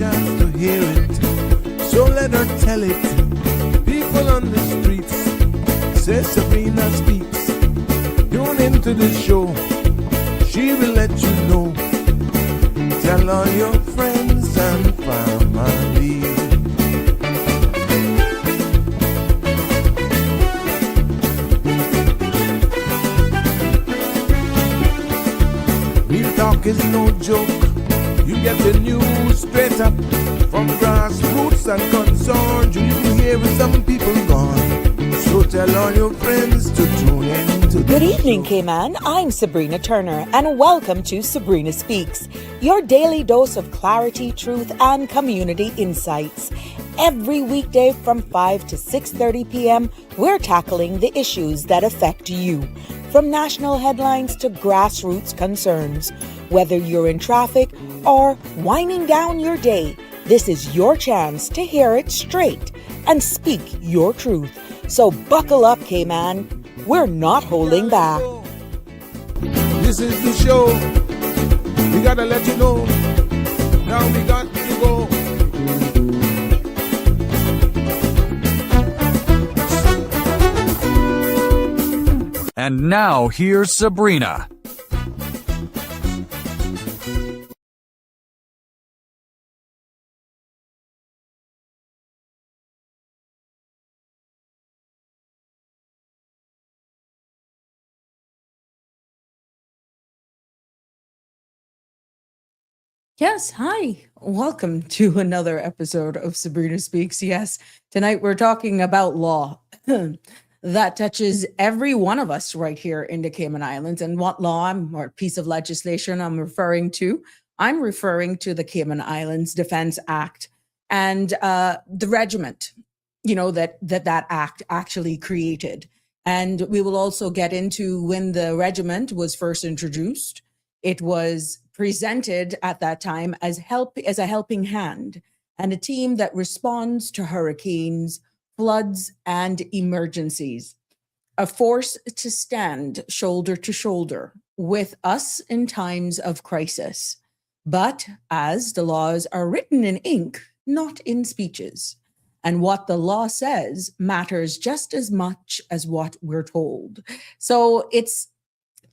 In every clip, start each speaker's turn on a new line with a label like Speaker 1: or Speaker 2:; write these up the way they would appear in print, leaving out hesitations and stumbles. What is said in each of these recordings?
Speaker 1: chance to hear it, so let her tell it. People on the streets say Sabrina speaks. Tune into the show, she will let you know. Tell all your friends and family. Real talk is no joke. You get the news straight up from grassroots and concerns. You hear some people gone. So tell all your friends to tune in to the
Speaker 2: Good evening,
Speaker 1: show.
Speaker 2: Cayman. I'm Sabrina Turner, and welcome to Sabrina Speaks, your daily dose of clarity, truth, and community insights. Every weekday from 5 to 6:30 p.m., we're tackling the issues that affect you, from national headlines to grassroots concerns. Whether you're in traffic or winding down your day, this is your chance to hear it straight and speak your truth. So buckle up, Cayman. We're not holding back.
Speaker 1: This is the show. We gotta let you know. Now we got to go.
Speaker 3: And now here's Sabrina.
Speaker 4: Yes, hi. Welcome to another episode of Sabrina Speaks. Yes, tonight we're talking about law that touches every one of us right here in the Cayman Islands. And what law or piece of legislation I'm referring to? I'm referring to the Cayman Islands Defense Act and the regiment, that act actually created. And we will also get into when the regiment was first introduced. It was presented at that time as a helping hand and a team that responds to hurricanes, floods, and emergencies. A force to stand shoulder to shoulder with us in times of crisis. But as the laws are written in ink, not in speeches. And what the law says matters just as much as what we're told. So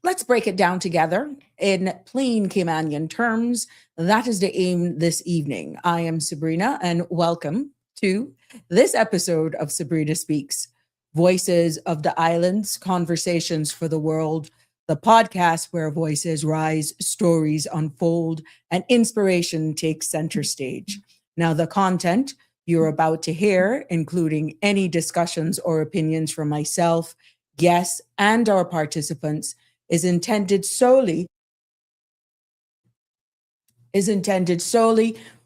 Speaker 4: let's break it down together in plain Caymanian terms. That is the aim this evening. I am Sabrina, and welcome to this episode of Sabrina Speaks, Voices of the Islands, Conversations for the World, the podcast where voices rise, stories unfold, and inspiration takes center stage. Now, the content you're about to hear, including any discussions or opinions from myself, guests, and our participants, is intended solely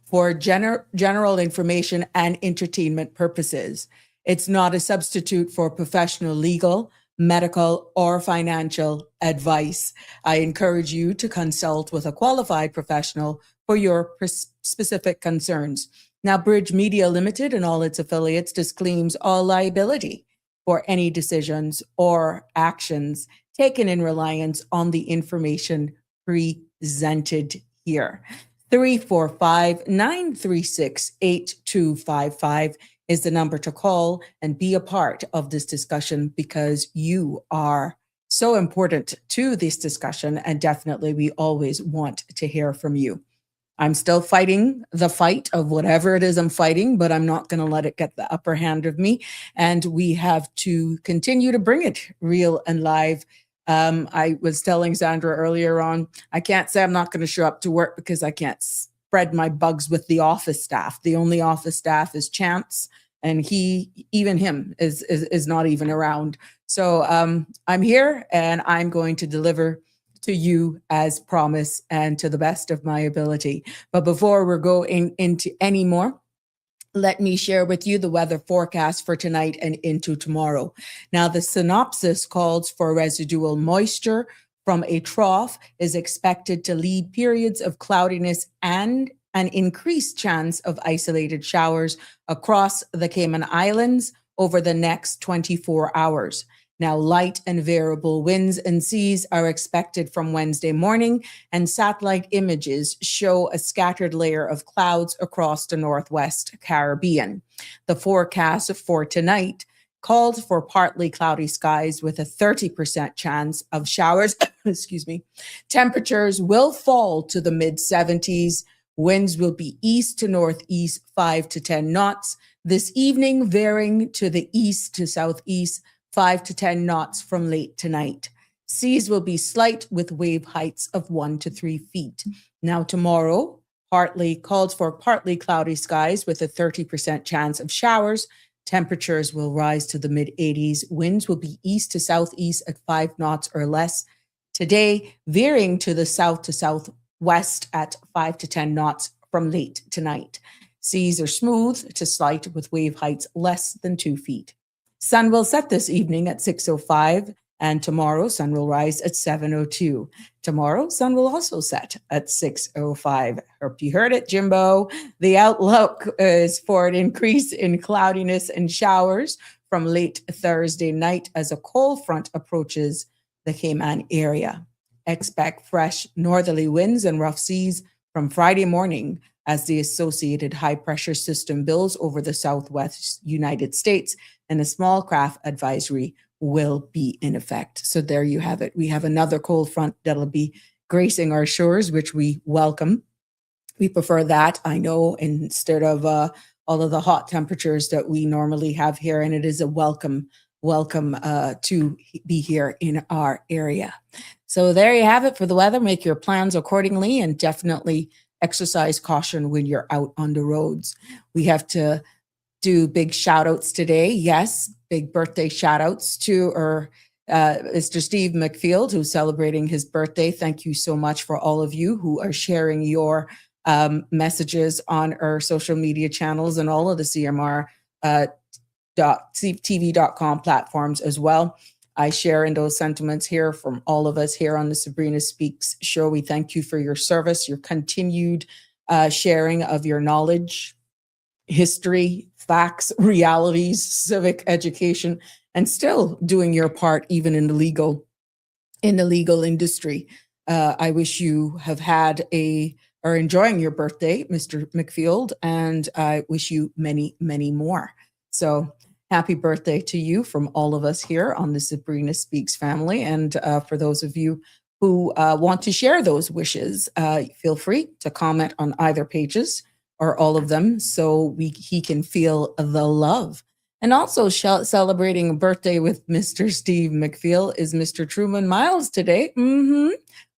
Speaker 4: for general information and entertainment purposes. It's not a substitute for professional legal, medical, or financial advice. I encourage you to consult with a qualified professional for your specific concerns. Now, Bridge Media Limited and all its affiliates disclaims all liability for any decisions or actions taken in reliance on the information presented here. 345-936-8255 is the number to call and be a part of this discussion, because you are so important to this discussion, and definitely we always want to hear from you. I'm still fighting the fight of whatever it is I'm fighting, but I'm not going to let it get the upper hand of me, and we have to continue to bring it real and live. I was telling Sandra earlier on, I can't say I'm not going to show up to work because I can't spread my bugs with the office staff. The only office staff is Chance, and even him is not even around. So I'm here, and I'm going to deliver to you as promised and to the best of my ability. But before we're going into any more, let me share with you the weather forecast for tonight and into tomorrow. Now, the synopsis calls for residual moisture from a trough is expected to lead periods of cloudiness and an increased chance of isolated showers across the Cayman Islands over the next 24 hours. Now, light and variable winds and seas are expected from Wednesday morning, and satellite images show a scattered layer of clouds across the Northwest Caribbean. The forecast for tonight called for partly cloudy skies with a 30% chance of showers. Excuse me. Temperatures will fall to the mid 70s. Winds will be east to northeast, 5 to 10 knots. This evening, varying to the east to southeast, 5 to 10 knots from late tonight. Seas will be slight with wave heights of 1 to 3 feet. Now tomorrow, called for partly cloudy skies with a 30% chance of showers. Temperatures will rise to the mid 80s. Winds will be east to southeast at 5 knots or less. Today, veering to the south to southwest at 5 to 10 knots from late tonight. Seas are smooth to slight with wave heights less than 2 feet. Sun will set this evening at 6:05, and tomorrow sun will rise at 7:02. Tomorrow, sun will also set at 6:05. Hope you heard it, Jimbo. The outlook is for an increase in cloudiness and showers from late Thursday night as a cold front approaches the Cayman area. Expect fresh northerly winds and rough seas from Friday morning as the associated high-pressure system builds over the southwest United States, and a small craft advisory will be in effect. So there you have it. We have another cold front that'll be gracing our shores, which we welcome. We prefer that, I know, instead of all of the hot temperatures that we normally have here, and it is a welcome to be here in our area. So there you have it for the weather. Make your plans accordingly, and definitely exercise caution when you're out on the roads. We have to do big shout outs today. Yes, big birthday shout outs to Mr. Steve McField, who's celebrating his birthday. Thank you so much for all of you who are sharing your messages on our social media channels and all of the CMR TV.com platforms as well. I share in those sentiments here from all of us here on the Sabrina Speaks show. We thank you for your service, your continued sharing of your knowledge, history, facts, realities, civic education, and still doing your part even in the legal industry. I wish you have are enjoying your birthday, Mr. McField, and I wish you many, many more. So happy birthday to you from all of us here on the Sabrina Speaks family. And for those of you who want to share those wishes, feel free to comment on either pages or all of them so he can feel the love. And also celebrating a birthday with Mr. Steve McField is Mr. Truman Miles today.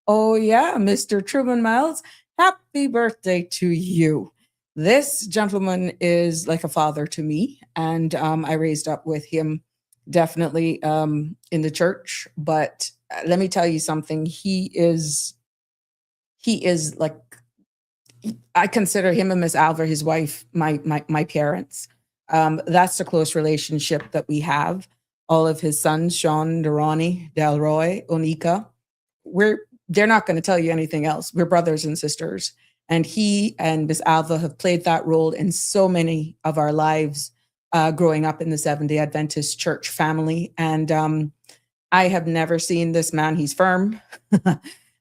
Speaker 4: Oh yeah, Mr. Truman Miles, happy birthday to you. This gentleman is like a father to me, and I raised up with him definitely in the church. But let me tell you something. He is like, I consider him and Miss Alva, his wife, my parents. That's the close relationship that we have. All of his sons, Sean, Durrani, Delroy, Onika, they're not going to tell you anything else. We're brothers and sisters. And he and Miss Alva have played that role in so many of our lives growing up in the Seventh-day Adventist church family. And I have never seen this man. He's firm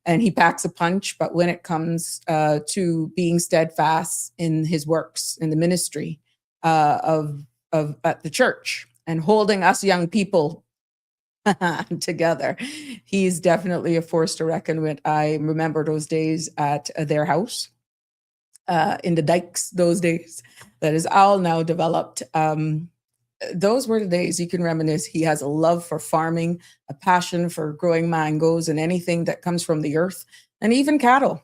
Speaker 4: and he packs a punch. But when it comes to being steadfast in his works in the ministry at the church and holding us young people together, he's definitely a force to reckon with. I remember those days at their house in the dikes, those days that is all now developed. Those were the days you can reminisce. He has a love for farming, a passion for growing mangoes and anything that comes from the earth, and even cattle.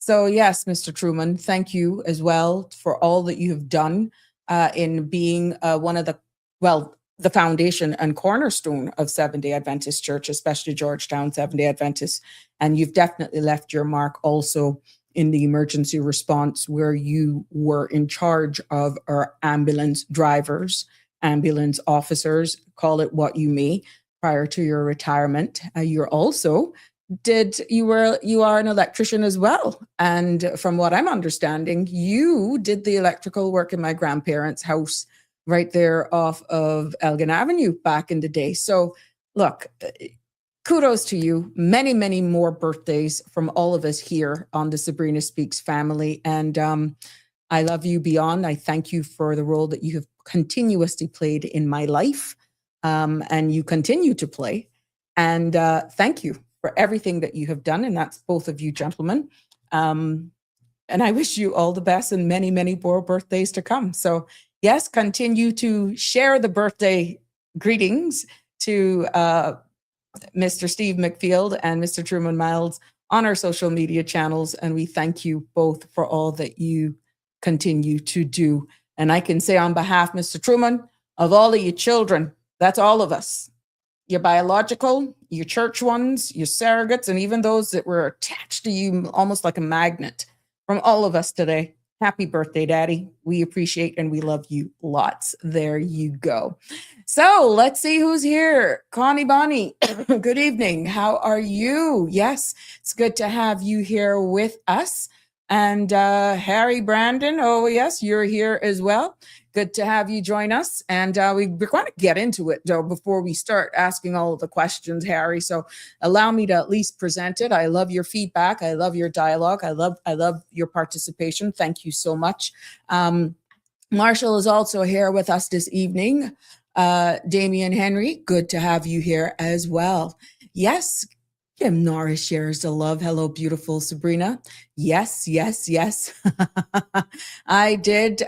Speaker 4: So yes, Mr. Truman, thank you as well for all that you have done in being one of the foundation and cornerstone of Seventh-day Adventist Church, especially Georgetown Seventh-day Adventist. And you've definitely left your mark also in the emergency response, where you were in charge of our ambulance drivers, ambulance officers, call it what you may, prior to your retirement. You are an electrician as well. And from what I'm understanding, you did the electrical work in my grandparents' house right there off of Elgin Avenue back in the day. So look, kudos to you. Many, many more birthdays from all of us here on the Sabrina Speaks family. And I love you beyond. I thank you for the role that you have continuously played in my life, and you continue to play. And thank you for everything that you have done. And that's both of you gentlemen. And I wish you all the best and many, many more birthdays to come. So yes, continue to share the birthday greetings to Mr. Steve McField and Mr. Truman Miles on our social media channels. And we thank you both for all that you continue to do. And I can say on behalf, Mr. Truman, of all of your children, that's all of us, your biological, your church ones, your surrogates, and even those that were attached to you almost like a magnet. From all of us today, happy birthday, Daddy. We appreciate and we love you lots. There you go. So let's see who's here. Connie Bonnie, good evening. How are you? Yes, it's good to have you here with us. And Harry Brandon, oh yes, you're here as well. Good to have you join us. And we're going to get into it, though, before we start asking all of the questions, Harry. So allow me to at least present it. I love your feedback. I love your dialogue. I love your participation. Thank you so much. Marshall is also here with us this evening. Damian Henry, good to have you here as well. Yes, Kim Norris shares the love. Hello, beautiful Sabrina. Yes, yes, yes. I did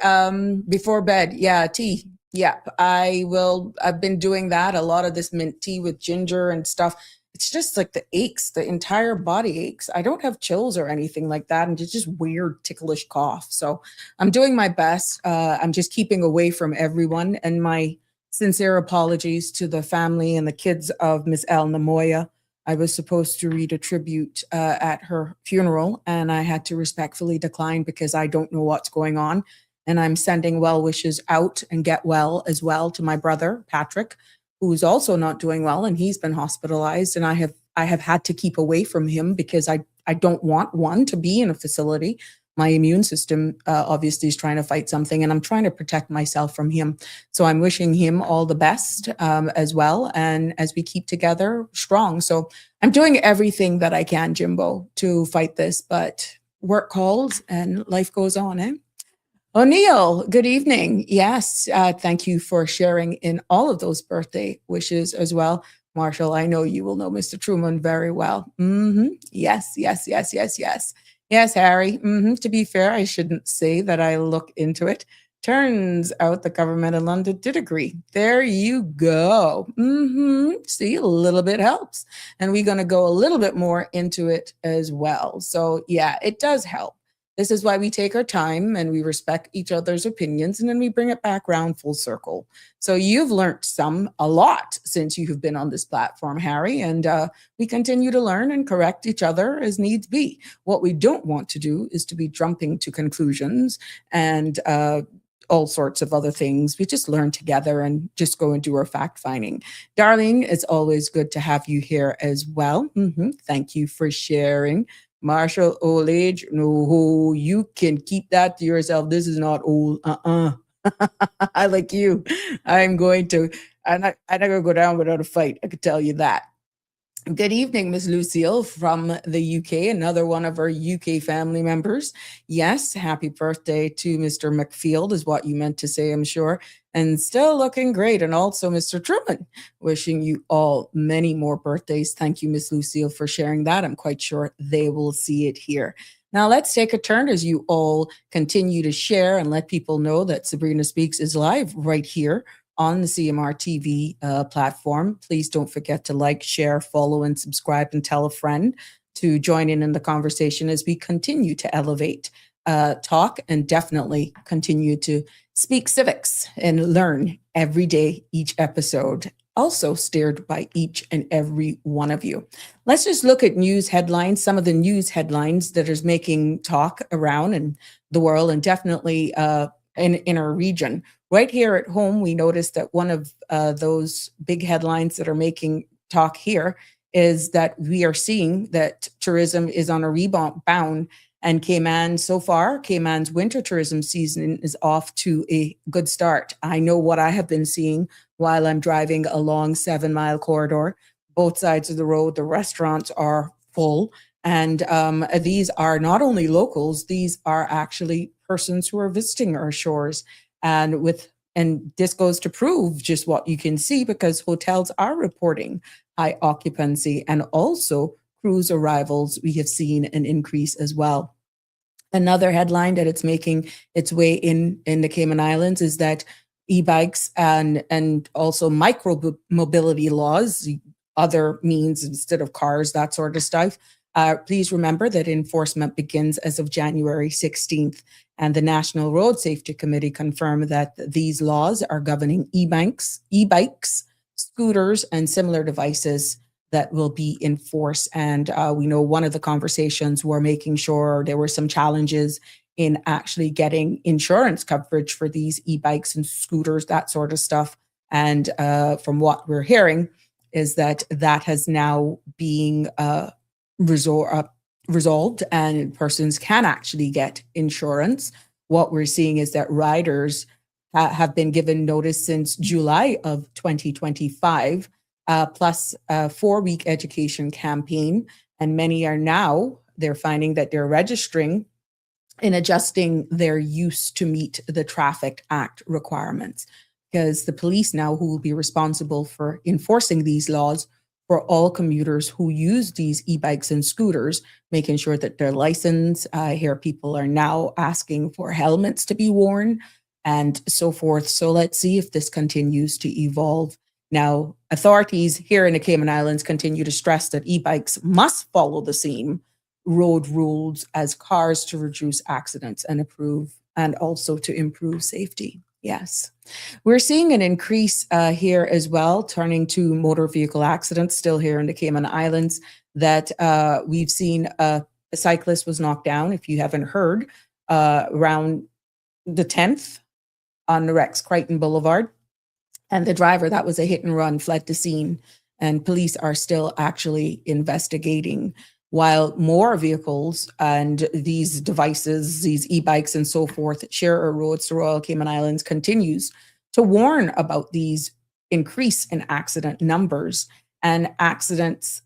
Speaker 4: before bed. Yeah, tea. Yeah, I've been doing that. A lot of this mint tea with ginger and stuff. It's just like the aches, the entire body aches. I don't have chills or anything like that. And it's just weird ticklish cough. So I'm doing my best. I'm just keeping away from everyone. And my sincere apologies to the family and the kids of Miss El Namoya. I was supposed to read a tribute at her funeral, and I had to respectfully decline because I don't know what's going on. And I'm sending well wishes out and get well as well to my brother, Patrick, who's also not doing well, and he's been hospitalized. And I have had to keep away from him because I don't want one to be in a facility. My immune system obviously is trying to fight something, and I'm trying to protect myself from him. So I'm wishing him all the best as well. And as we keep together strong. So I'm doing everything that I can, Jimbo, to fight this, but work calls and life goes on, eh? O'Neill, good evening. Yes, thank you for sharing in all of those birthday wishes as well. Marshall, I know you will know Mr. Truman very well. Yes, yes, yes, yes, yes. Yes, Harry. To be fair, I shouldn't say that I look into it. Turns out the government in London did agree. There you go. See, a little bit helps. And we're going to go a little bit more into it as well. So yeah, it does help. This is why we take our time and we respect each other's opinions, and then we bring it back around full circle. So you've learned a lot since you have been on this platform, Harry, and we continue to learn and correct each other as needs be. What we don't want to do is to be jumping to conclusions and all sorts of other things. We just learn together and just go and do our fact finding. Darling, it's always good to have you here as well. Thank you for sharing. Marshall, old age, no, you can keep that to yourself. This is not old. I like you. I'm not going to go down without a fight. I could tell you that. Good evening, Miss Lucille from the UK, another one of our UK family members. Yes, happy birthday to Mr. McField is what you meant to say, I'm sure. And still looking great. And also Mr. Truman, wishing you all many more birthdays. Thank you, Miss Lucille, for sharing that. I'm quite sure they will see it here. Now let's take a turn as you all continue to share and let people know that Sabrina Speaks is live right here on the CMR TV platform. Please don't forget to like, share, follow, and subscribe, and tell a friend to join in the conversation as we continue to elevate talk and definitely continue to speak civics and learn every day, each episode, also steered by each and every one of you. Let's just look at news headlines, some of the news headlines that is making talk around in the world and definitely in our region. Right here at home, we noticed that one of those big headlines that are making talk here is that we are seeing that tourism is on a rebound And Cayman, so far, Cayman's winter tourism season is off to a good start. I know what I have been seeing while I'm driving along 7 Mile corridor. Both sides of the road, the restaurants are full. And these are not only locals, these are actually persons who are visiting our shores. And this goes to prove just what you can see, because hotels are reporting high occupancy, and also cruise arrivals, we have seen an increase as well. Another headline that it's making its way in the Cayman Islands is that e-bikes and also micro mobility laws, other means instead of cars, that sort of stuff. Please remember that enforcement begins as of January 16th, and the National Road Safety Committee confirmed that these laws are governing e-bikes, scooters, and similar devices that will be enforced. And we know one of the conversations were making sure there were some challenges in actually getting insurance coverage for these e-bikes and scooters, that sort of stuff. And from what we're hearing is that has now being resolved, and persons can actually get insurance. What we're seeing is that riders have been given notice since July of 2025, plus a 4-week education campaign. And many are now, they're finding that they're registering and adjusting their use to meet the Traffic Act requirements, because the police now, who will be responsible for enforcing these laws for all commuters who use these e-bikes and scooters, making sure that they're licensed. I hear people are now asking for helmets to be worn and so forth. So let's see if this continues to evolve. Now, authorities here in the Cayman Islands continue to stress that e-bikes must follow the same road rules as cars to reduce accidents and also to improve safety. Yes. We're seeing an increase here as well, turning to motor vehicle accidents still here in the Cayman Islands, that we've seen a cyclist was knocked down, if you haven't heard, around the 10th on the Rex Crichton Boulevard. And the driver, that was a hit and run, fled the scene. And police are still actually investigating, while more vehicles and these devices, these e-bikes and so forth, share our roads. The Royal Cayman Islands continues to warn about these increase in accident numbers, and accidents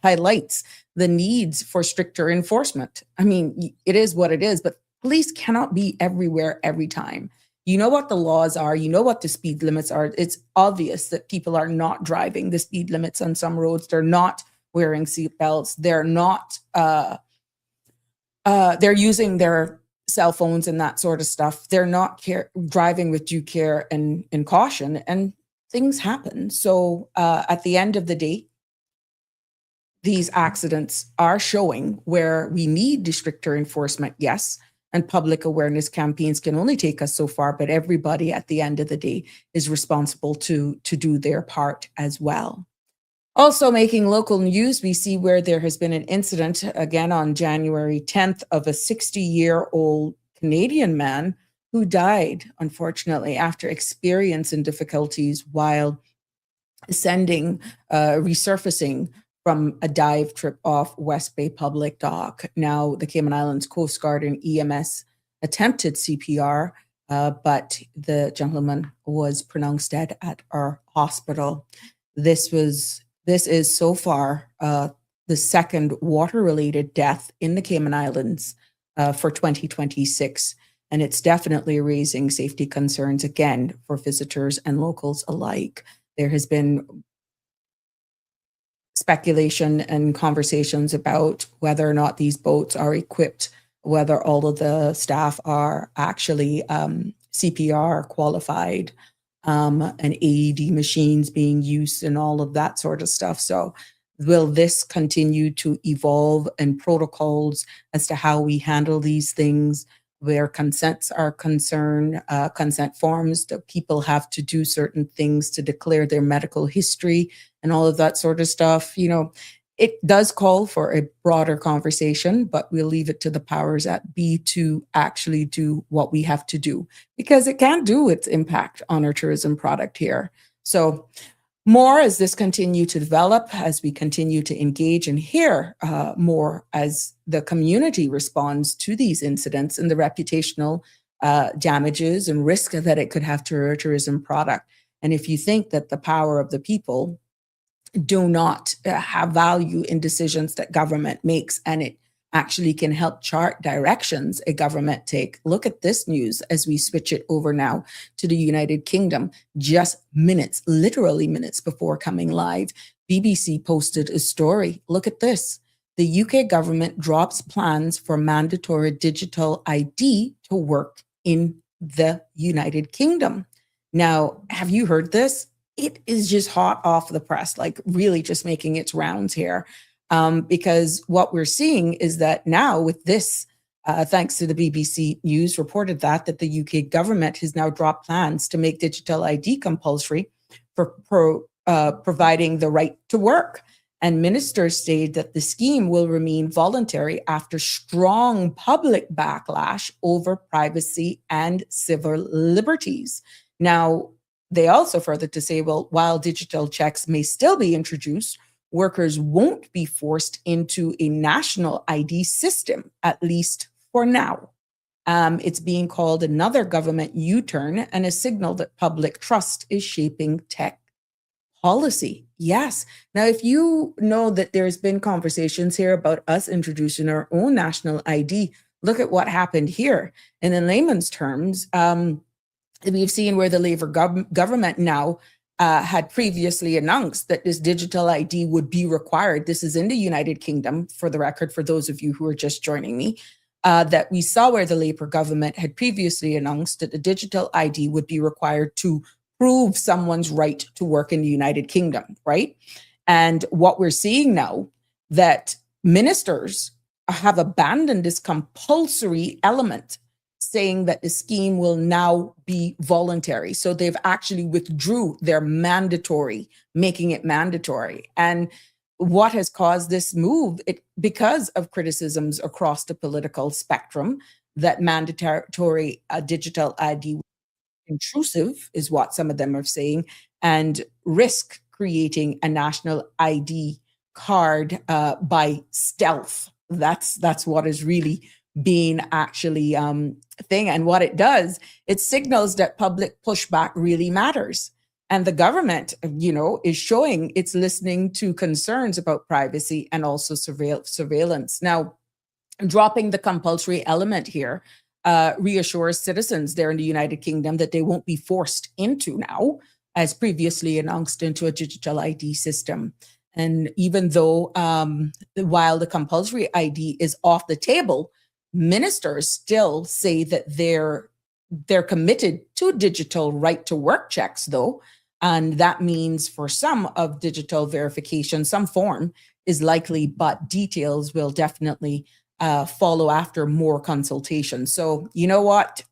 Speaker 4: highlights the needs for stricter enforcement. I mean, it is what it is, but police cannot be everywhere every time. You know what the laws are, you know what the speed limits are. It's obvious that people are not driving the speed limits on some roads. They're not wearing seatbelts. They're not, they're using their cell phones and that sort of stuff. They're not driving with due care and caution, and things happen. So at the end of the day, these accidents are showing where we need stricter enforcement, yes, and public awareness campaigns can only take us so far, but everybody at the end of the day is responsible to do their part as well. Also making local news, we see where there has been an incident again on January 10th of a 60-year-old Canadian man who died, unfortunately, after experiencing difficulties while resurfacing from a dive trip off West Bay Public Dock. Now, the Cayman Islands Coast Guard and EMS attempted CPR, but the gentleman was pronounced dead at our hospital. This is so far the second water-related death in the Cayman Islands for 2026, and it's definitely raising safety concerns again for visitors and locals alike. There has been speculation and conversations about whether or not these boats are equipped, whether all of the staff are actually CPR qualified, and AED machines being used and all of that sort of stuff. So will this continue to evolve, and protocols as to how we handle these things, where consents are concerned, consent forms that people have to do certain things to declare their medical history and all of that sort of stuff. You know, it does call for a broader conversation, but we'll leave it to the powers that be to actually do what we have to do, because it can do its impact on our tourism product here. So More as this continue to develop, as we continue to engage and hear more as the community responds to these incidents and the reputational damages and risk that it could have to our tourism product. And if you think that the power of the people do not have value in decisions that government makes, and it actually can help chart directions a government take. Look at this news as we switch it over now to the United Kingdom. Just minutes, literally minutes before coming live, BBC posted a story. Look at this. The UK government drops plans for mandatory digital ID to work in the United Kingdom. Now, have you heard this? It is just hot off the press, like really just making its rounds here. Because what we're seeing is that now with this, thanks to the BBC News, reported that the UK government has now dropped plans to make digital ID compulsory for providing the right to work. And ministers stated that the scheme will remain voluntary after strong public backlash over privacy and civil liberties. Now, they also further to say, well, while digital checks may still be introduced, workers won't be forced into a national ID system, at least for now. It's being called another government U-turn and a signal that public trust is shaping tech policy. Yes. Now, if you know that there's been conversations here about us introducing our own national ID, look at what happened here. And in layman's terms, we've seen where the Labour government now had previously announced that this digital ID would be required. This is in the United Kingdom, for the record, for those of you who are just joining me, that we saw where the Labour government had previously announced that the digital ID would be required to prove someone's right to work in the United Kingdom, right? And what we're seeing now, that ministers have abandoned this compulsory element, saying that the scheme will now be voluntary. So they've actually withdrew their mandatory, making it mandatory. And what has caused this move? Because of criticisms across the political spectrum that mandatory digital ID intrusive is what some of them are saying, and risk creating a national ID card by stealth. That's what is really being actually thing. And what it does, it signals that public pushback really matters. And the government, is showing it's listening to concerns about privacy and also surveillance. Now, dropping the compulsory element here reassures citizens there in the United Kingdom that they won't be forced into now, as previously announced, into a digital ID system. And even though while the compulsory ID is off the table, ministers still say that they're committed to digital right to work checks, though. And that means for some of digital verification, some form is likely, but details will definitely follow after more consultation. So you know what?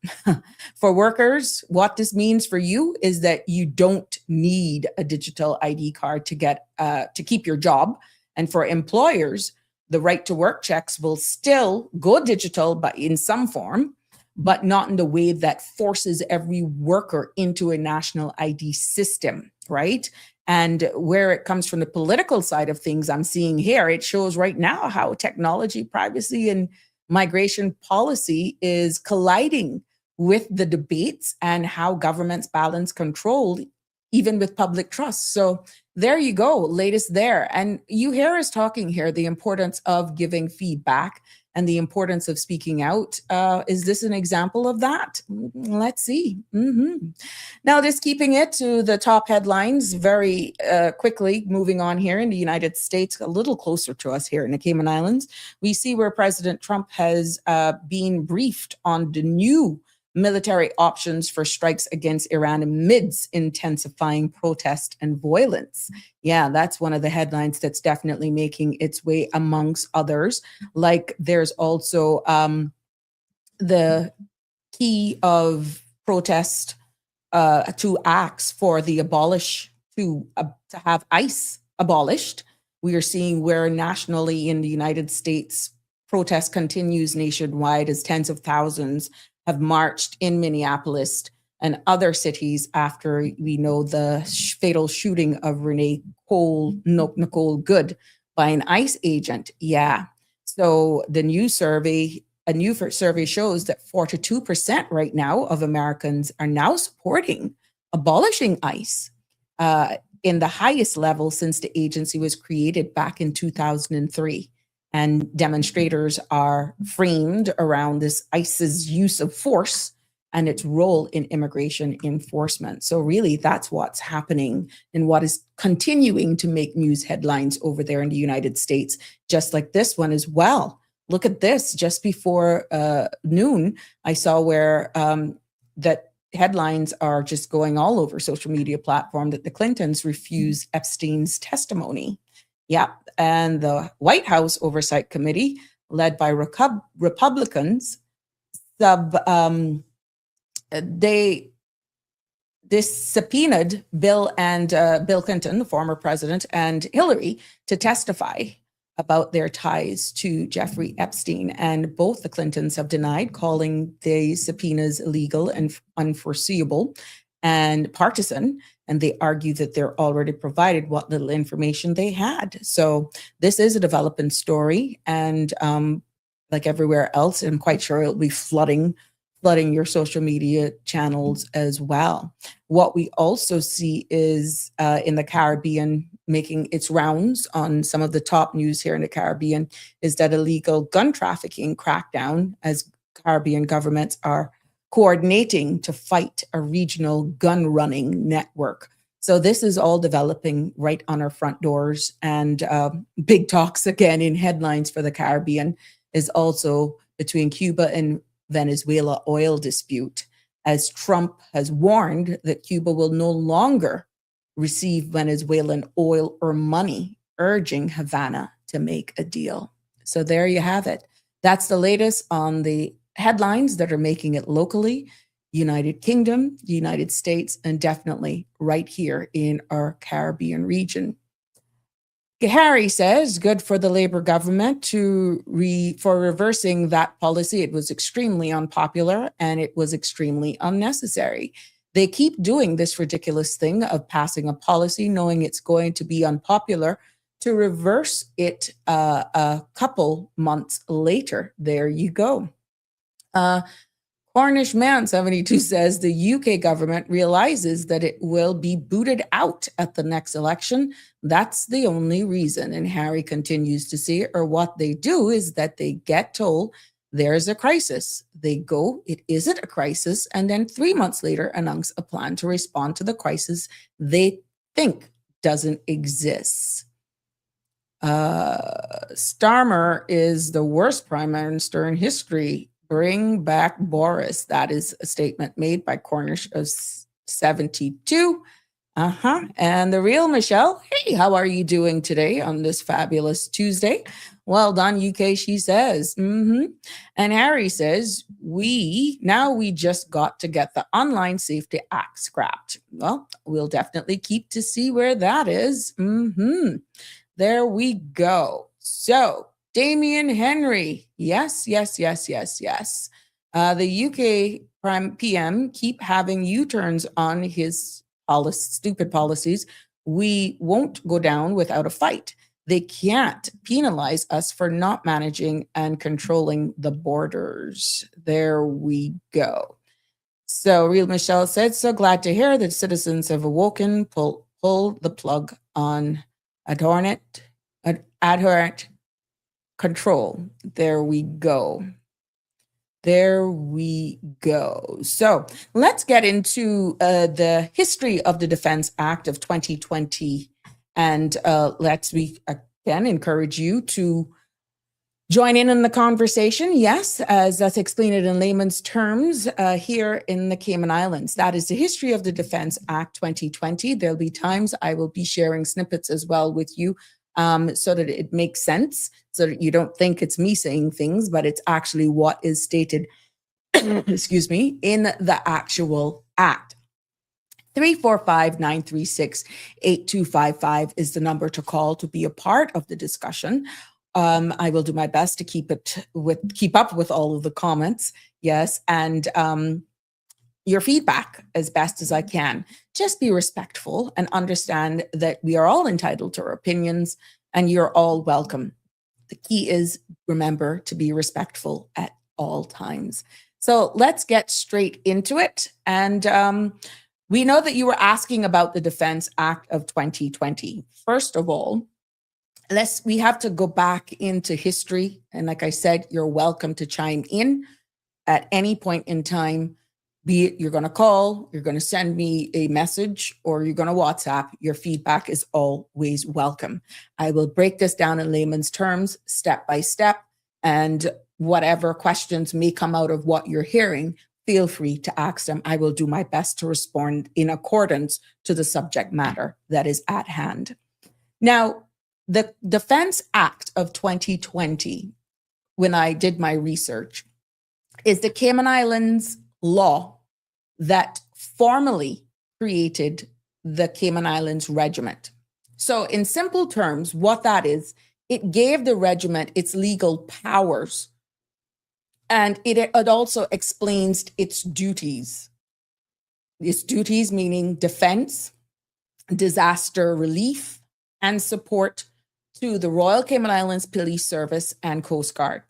Speaker 4: For workers, what this means for you is that you don't need a digital ID card to get to keep your job. And for employers, the right to work checks will still go digital, but in some form, but not in the way that forces every worker into a national ID system, right? And where it comes from the political side of things, I'm seeing here, it shows right now how technology, privacy, and migration policy is colliding with the debates and how governments balance control, even with public trust. So there you go, latest there. And you hear us talking here, the importance of giving feedback and the importance of speaking out. Is this an example of that? Let's see. Now, just keeping it to the top headlines very quickly, moving on here in the United States, a little closer to us here in the Cayman Islands, we see where President Trump has been briefed on the new military options for strikes against Iran amidst intensifying protest and violence. Yeah, that's one of the headlines that's definitely making its way amongst others. Like there's also the key of protest to acts for the to have ICE abolished. We are seeing where nationally in the United States, protest continues nationwide as tens of thousands have marched in Minneapolis and other cities after we know the fatal shooting of Nicole Good by an ICE agent. Yeah. So a new survey shows that 42% right now of Americans are now supporting abolishing ICE in the highest level since the agency was created back in 2003. And demonstrators are framed around this ICE's use of force and its role in immigration enforcement. So really, that's what's happening and what is continuing to make news headlines over there in the United States, just like this one as well. Look at this. Just before noon, I saw where that headlines are just going all over social media platform that the Clintons refuse Epstein's testimony. Yeah, and the White House Oversight Committee, led by Republicans, subpoenaed Bill Clinton, the former president, and Hillary to testify about their ties to Jeffrey Epstein. And both the Clintons have denied, calling the subpoenas illegal and unforeseeable and partisan. And they argue that they're already provided what little information they had. So this is a developing story. And like everywhere else, I'm quite sure it'll be flooding your social media channels as well. What we also see is in the Caribbean, making its rounds on some of the top news here in the Caribbean, is that illegal gun trafficking crackdown, as Caribbean governments are coordinating to fight a regional gun running network. So this is all developing right on our front doors. And big talks again in headlines for the Caribbean is also between Cuba and Venezuela oil dispute, as Trump has warned that Cuba will no longer receive Venezuelan oil or money, urging Havana to make a deal. So there you have it. That's the latest on the headlines that are making it locally, United Kingdom, United States, and definitely right here in our Caribbean region. Harry says, good for the Labour government for reversing that policy. It was extremely unpopular and it was extremely unnecessary. They keep doing this ridiculous thing of passing a policy, knowing it's going to be unpopular, to reverse it a couple months later. There you go. Cornish Man 72 says the UK government realizes that it will be booted out at the next election. That's the only reason. And Harry continues to say, or what they do is that they get told there's a crisis. They go, it isn't a crisis. And then 3 months later, announce a plan to respond to the crisis they think doesn't exist. Starmer is the worst prime minister in history. Bring back Boris. That is a statement made by Cornish of 72. And the real Michelle, hey, how are you doing today on this fabulous Tuesday? Well done, UK, she says. And Harry says, we just got to get the Online Safety Act scrapped. Well, we'll definitely keep to see where that is. There we go. So, Damien Henry. Yes. The UK Prime PM keep having U-turns on his stupid policies. We won't go down without a fight. They can't penalize us for not managing and controlling the borders. There we go. So Real Michelle said, so glad to hear that citizens have awoken, pull the plug on adherent control. There we go. So let's get into the history of the Defense Act of 2020. And we again encourage you to join in the conversation. Yes, as let's explain it in layman's terms, here in the Cayman Islands. That is the history of the Defense Act 2020. There'll be times I will be sharing snippets as well with you, so that it makes sense, so that you don't think it's me saying things, but it's actually what is stated, excuse me, in the actual act. 345-936-8255 is the number to call to be a part of the discussion. I will do my best to keep up with all of the comments. Yes, and your feedback as best as I can. Just be respectful and understand that we are all entitled to our opinions and you're all welcome. The key is remember to be respectful at all times. So let's get straight into it. And we know that you were asking about the Defense Act of 2020. First of all, we have to go back into history. And like I said, you're welcome to chime in at any point in time. Be it you're going to call, you're going to send me a message, or you're going to WhatsApp. Your feedback is always welcome. I will break this down in layman's terms, step by step, and whatever questions may come out of what you're hearing, feel free to ask them. I will do my best to respond in accordance to the subject matter that is at hand. Now, the Defense Act of 2020, when I did my research, is the Cayman Islands law that formally created the Cayman Islands Regiment. So in simple terms, what that is, it gave the regiment its legal powers, and it also explains its duties. Its duties meaning defense, disaster relief, and support to the Royal Cayman Islands Police Service and Coast Guard.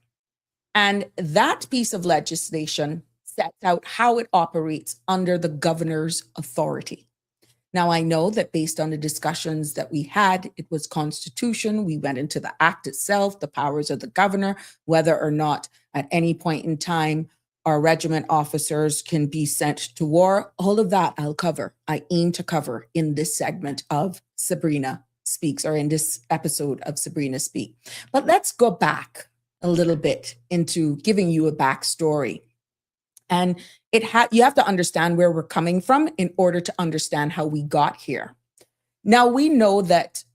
Speaker 4: And that piece of legislation sets out how it operates under the governor's authority. Now, I know that based on the discussions that we had, it was constitution. We went into the act itself, the powers of the governor, whether or not at any point in time our regiment officers can be sent to war. All of that I'll cover. I aim to cover in this segment of Sabrina Speaks, or in this episode of Sabrina Speak. But let's go back a little bit into giving you a backstory. And you have to understand where we're coming from in order to understand how we got here. Now, we know that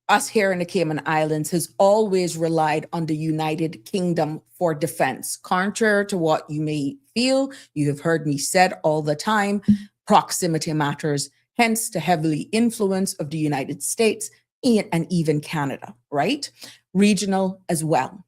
Speaker 4: us here in the Cayman Islands has always relied on the United Kingdom for defense. Contrary to what you may feel, you have heard me said all the time, proximity matters, hence the heavily influence of the United States and even Canada, right? Regional as well.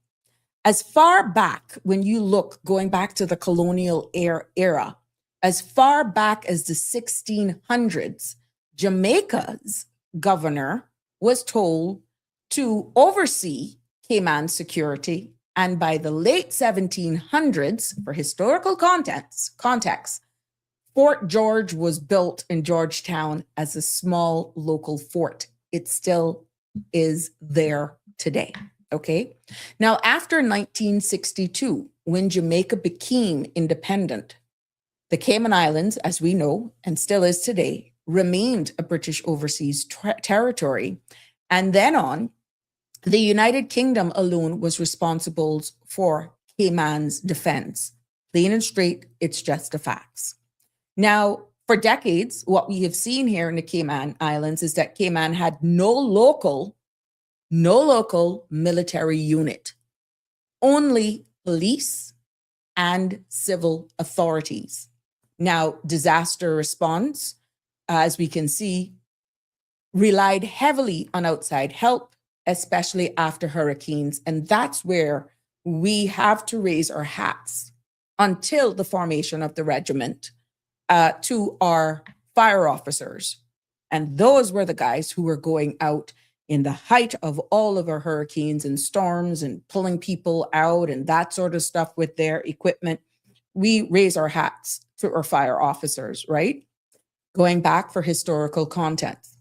Speaker 4: As far back, when you look, going back to the colonial era, as far back as the 1600s, Jamaica's governor was told to oversee Cayman security. And by the late 1700s, for historical context, Fort George was built in Georgetown as a small local fort. It still is there today. Okay. Now, after 1962, when Jamaica became independent, the Cayman Islands, as we know, and still is today, remained a British overseas territory. And then on, the United Kingdom alone was responsible for Cayman's defense. Plain and straight, it's just the facts. Now, for decades, what we have seen here in the Cayman Islands is that Cayman had no local military unit, only police and civil authorities. Now, disaster response, as we can see, relied heavily on outside help, especially after hurricanes. And that's where we have to raise our hats until the formation of the regiment to our fire officers. And those were the guys who were going out in the height of all of our hurricanes and storms and pulling people out and that sort of stuff with their equipment. We raise our hats to our fire officers, right? Going back for historical context.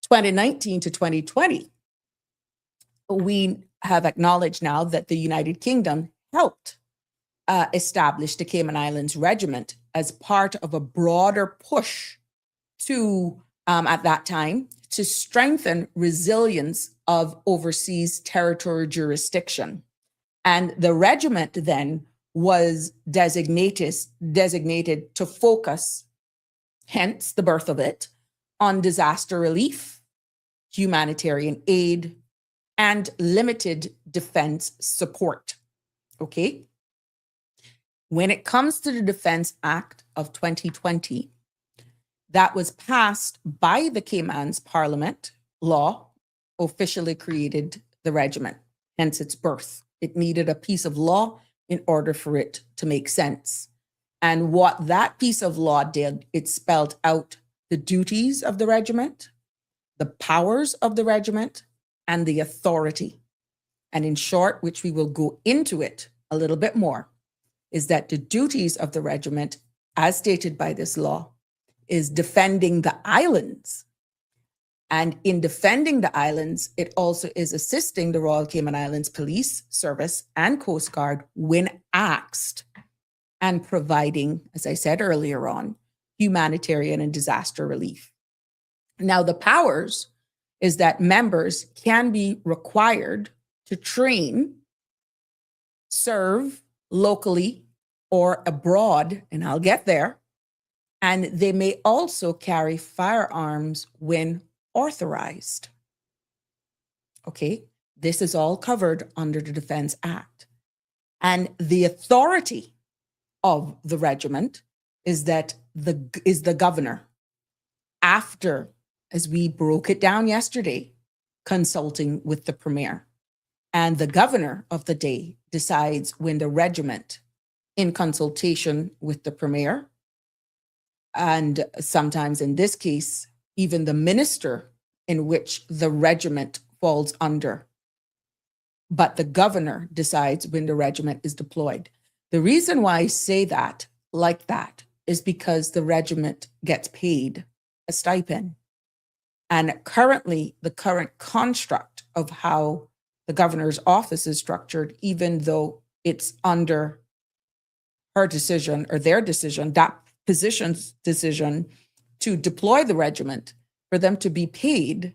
Speaker 4: 2019 to 2020, we have acknowledged now that the United Kingdom helped establish the Cayman Islands Regiment as part of a broader push to, at that time, to strengthen resilience of overseas territory jurisdiction. And the regiment then was designated to focus, hence the birth of it, on disaster relief, humanitarian aid, and limited defense support. Okay? When it comes to the Defense Act of 2020, that was passed by the Cayman's Parliament law, officially created the regiment, hence its birth. It needed a piece of law in order for it to make sense. And what that piece of law did, it spelled out the duties of the regiment, the powers of the regiment, and the authority. And in short, which we will go into it a little bit more, is that the duties of the regiment, as stated by this law, is defending the islands. And in defending the islands, it also is assisting the Royal Cayman Islands Police Service and Coast Guard when asked, and providing, as I said earlier on, humanitarian and disaster relief. Now, the powers is that members can be required to train, serve locally or abroad, and I'll get there, and they may also carry firearms when authorized. Okay, this is all covered under the Defense Act. And the authority of the regiment is that the governor, after, as we broke it down yesterday, consulting with the premier. And the governor of the day decides when the regiment, in consultation with the premier, and sometimes in this case, even the minister in which the regiment falls under. But the governor decides when the regiment is deployed. The reason why I say that like that is because the regiment gets paid a stipend. And currently, the current construct of how the governor's office is structured, even though it's under her decision or their decision, that position's decision to deploy the regiment, for them to be paid,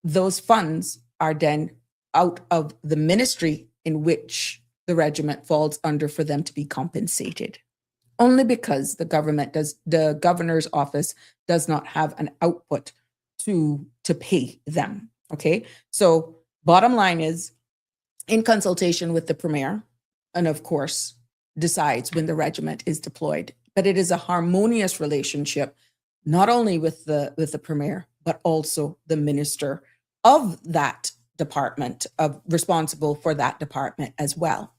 Speaker 4: those funds are then out of the ministry in which the regiment falls under for them to be compensated. Only because the governor's office does not have an output to pay them. Okay, so bottom line is, in consultation with the premier, and of course, decides when the regiment is deployed. But it is a harmonious relationship, not only with the premier, but also the minister of that department, of responsible for that department as well.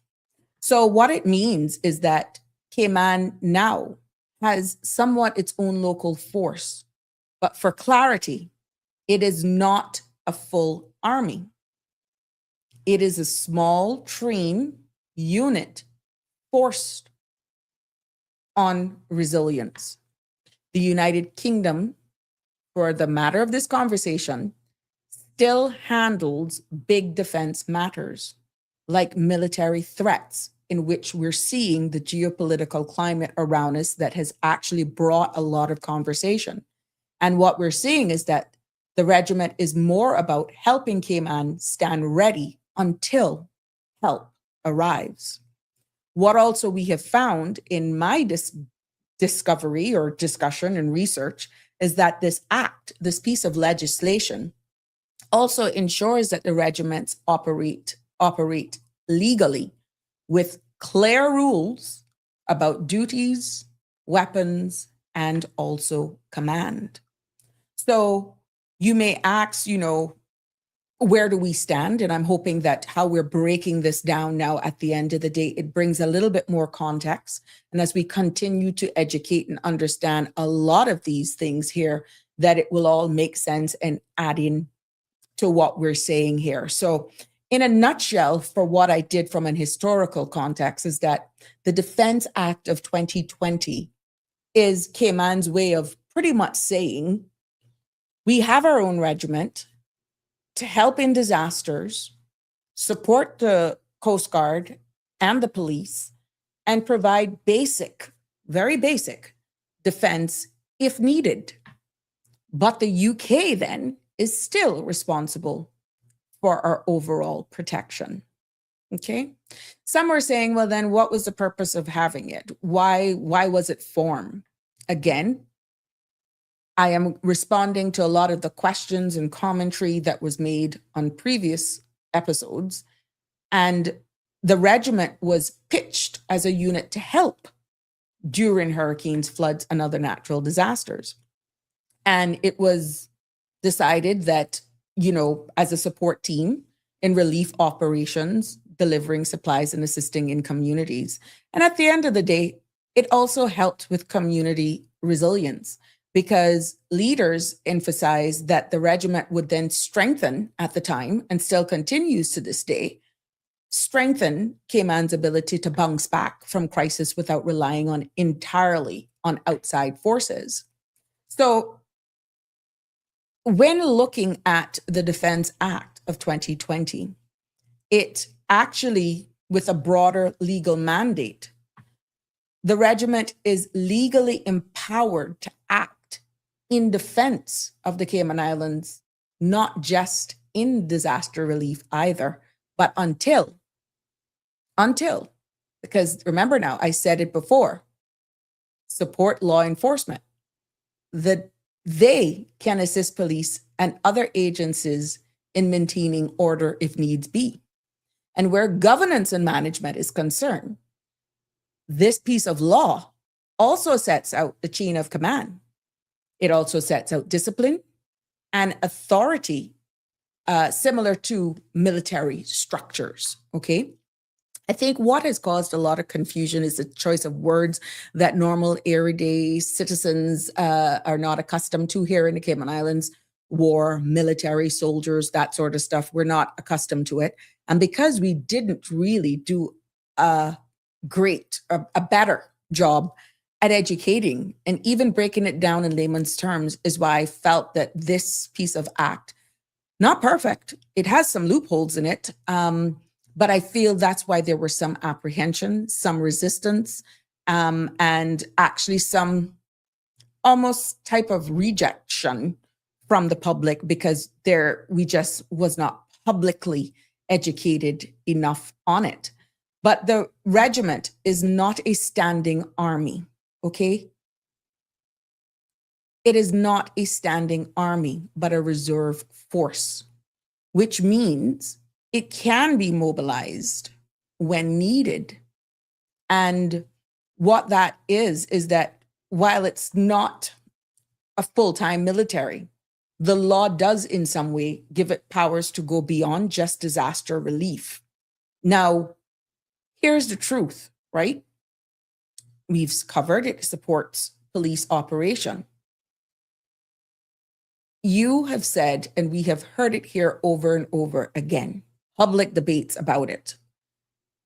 Speaker 4: So what it means is that Cayman now has somewhat its own local force, but for clarity, it is not a full army. It is a small train unit forced on resilience. The United Kingdom, for the matter of this conversation, still handles big defense matters like military threats, in which we're seeing the geopolitical climate around us that has actually brought a lot of conversation. And what we're seeing is that the regiment is more about helping Cayman stand ready until help arrives. What also we have found in my discovery or discussion and research is that this act, this piece of legislation, also ensures that the regiments operate legally with clear rules about duties, weapons, and also command. So you may ask, where do we stand? And I'm hoping that how we're breaking this down now at the end of the day, it brings a little bit more context. And as we continue to educate and understand a lot of these things here, that it will all make sense and add in to what we're saying here. So in a nutshell, for what I did from an historical context, is that the Defense Act of 2020 is Cayman's way of pretty much saying, we have our own regiment to help in disasters, support the Coast Guard and the police, and provide basic, very basic defense if needed. But the UK then is still responsible for our overall protection. Okay. Some were saying, well, then what was the purpose of having it? Why was it formed? Again, I am responding to a lot of the questions and commentary that was made on previous episodes. And the regiment was pitched as a unit to help during hurricanes, floods, and other natural disasters. And it was decided that, as a support team in relief operations, delivering supplies and assisting in communities. And at the end of the day, It also helped with community resilience because leaders emphasized that the regiment would then strengthen at the time and still continues to this day, strengthen Cayman's ability to bounce back from crisis without relying on entirely on outside forces. So when looking at the Defense Act of 2020, it actually, with a broader legal mandate, the regiment is legally empowered to act in defense of the Cayman Islands, not just in disaster relief either, but until, because remember now, I said it before, support law enforcement, that they can assist police and other agencies in maintaining order if needs be. And where governance and management is concerned, this piece of law also sets out the chain of command. It also sets out discipline and authority, similar to military structures, okay? I think what has caused a lot of confusion is the choice of words that normal everyday citizens are not accustomed to here in the Cayman Islands. War, military, soldiers, that sort of stuff. We're not accustomed to it. And because we didn't really do a better job at educating and even breaking it down in layman's terms, is why I felt that this piece of act, not perfect, it has some loopholes in it, but I feel that's why there were some apprehension, some resistance, and actually some almost type of rejection from the public because we just was not publicly educated enough on it. But the regiment is not a standing army, okay? It is not a standing army, but a reserve force, which means it can be mobilized when needed. And what that is that while it's not a full-time military, the law does in some way give it powers to go beyond just disaster relief. Now, here's the truth, right? We've covered it supports police operation. You have said, and we have heard it here over and over again, public debates about it.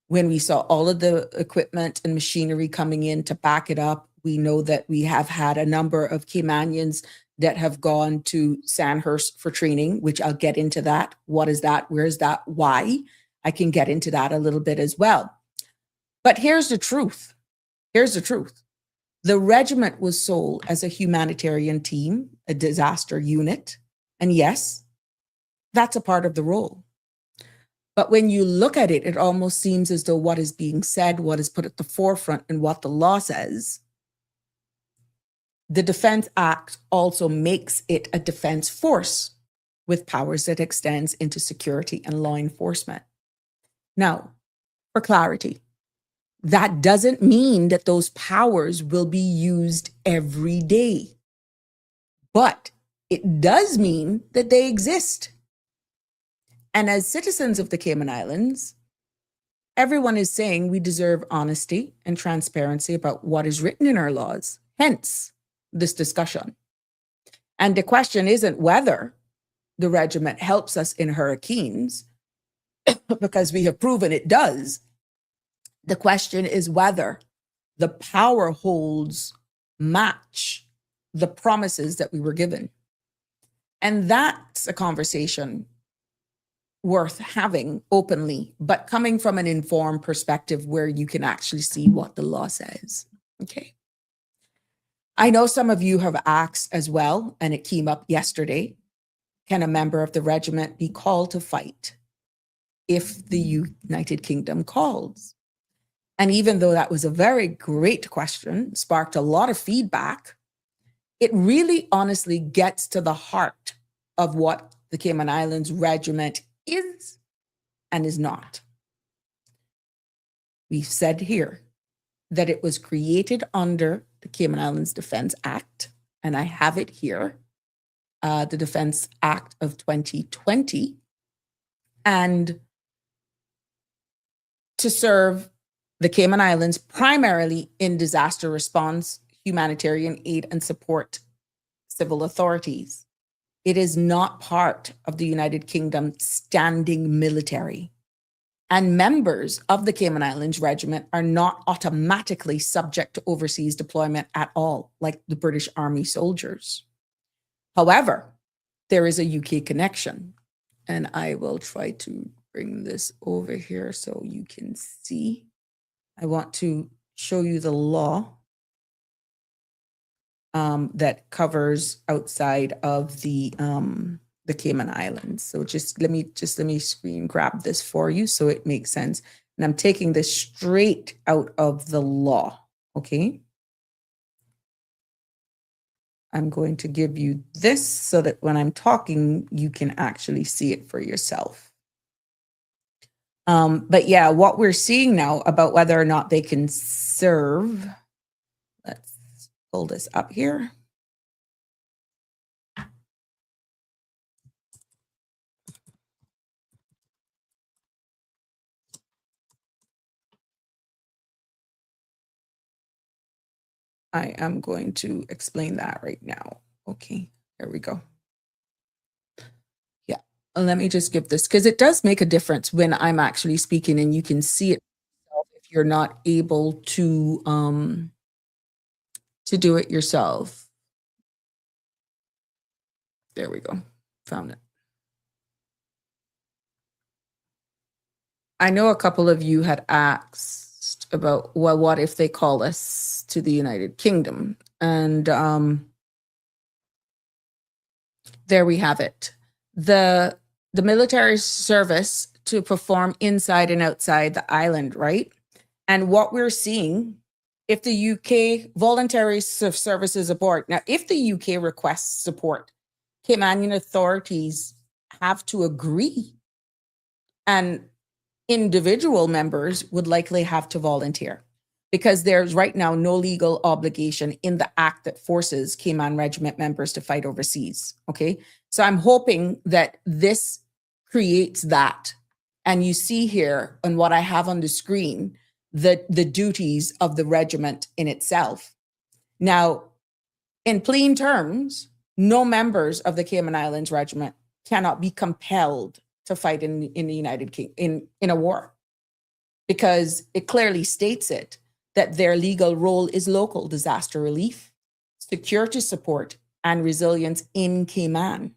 Speaker 4: When we saw all of the equipment and machinery coming in to back it up, we know that we have had a number of Caymanians that have gone to Sandhurst for training, which I'll get into that. What is that? Where is that? Why? I can get into that a little bit as well. But here's the truth. Here's the truth. The regiment was sold as a humanitarian team, a disaster unit. And yes, that's a part of the role. But when you look at it, it almost seems as though what is being said, what is put at the forefront, and what the law says, the Defense Act also makes it a defense force with powers that extends into security and law enforcement. Now, for clarity, that doesn't mean that those powers will be used every day, but it does mean that they exist. And as citizens of the Cayman Islands, everyone is saying we deserve honesty and transparency about what is written in our laws, hence this discussion. And the question isn't whether the regiment helps us in hurricanes, because we have proven it does. The question is whether the power holds match the promises that we were given. And that's a conversation worth having openly, but coming from an informed perspective where you can actually see what the law says. Okay. I know some of you have asked as well, and it came up yesterday, can a member of the regiment be called to fight if the United Kingdom calls? And even though that was a very great question, sparked a lot of feedback, it really honestly gets to the heart of what the Cayman Islands Regiment is and is not. We've said here that it was created under the Cayman Islands Defense Act, and I have it here, the Defense Act of 2020, and to serve the Cayman Islands primarily in disaster response, humanitarian aid, and support civil authorities. It is not part of the United Kingdom standing military. And members of the Cayman Islands Regiment are not automatically subject to overseas deployment at all, like the British Army soldiers. However, there is a UK connection, and I will try to bring this over here so you can see. I want to show you the law that covers outside of the Cayman Islands. So let me screen grab this for you so it makes sense. And I'm taking this straight out of the law, okay? I'm going to give you this so that when I'm talking, you can actually see it for yourself. But yeah, what we're seeing now about whether or not they can serve, let's pull this up here. I am going to explain that right now. Okay, there we go. Yeah, let me just give this, because it does make a difference when I'm actually speaking and you can see it if you're not able to do it yourself. There we go, found it. I know a couple of you had asked about, well, what if they call us to the United Kingdom? And there we have it. The military service to perform inside and outside the island, right? And what we're seeing, if the UK voluntary services aboard, now if the UK requests support, Caymanian authorities have to agree, and individual members would likely have to volunteer, because there's right now no legal obligation in the act that forces Cayman Regiment members to fight overseas, okay? So I'm hoping that this creates that. And you see here on what I have on the screen, the duties of the regiment in itself. Now, in plain terms, no members of the Cayman Islands Regiment cannot be compelled to fight in the United Kingdom in a war, because it clearly states it that their legal role is local disaster relief, security support, and resilience in Cayman.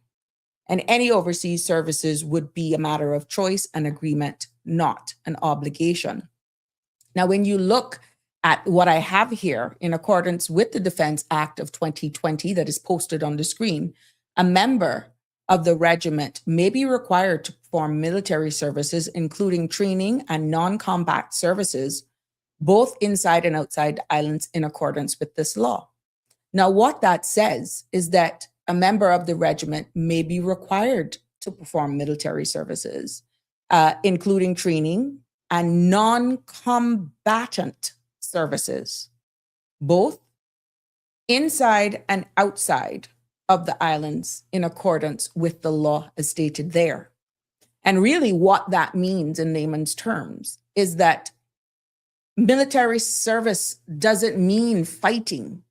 Speaker 4: And any overseas services would be a matter of choice and agreement, not an obligation. Now, when you look at what I have here, in accordance with the Defense Act of 2020 that is posted on the screen, a member of the regiment may be required to perform military services, including training and non-combat services, both inside and outside the islands, in accordance with this law. Now, what that says is that a member of the regiment may be required to perform military services, including training and non-combatant services, both inside and outside of the islands, in accordance with the law as stated there. And really what that means in layman's terms is that military service doesn't mean fighting.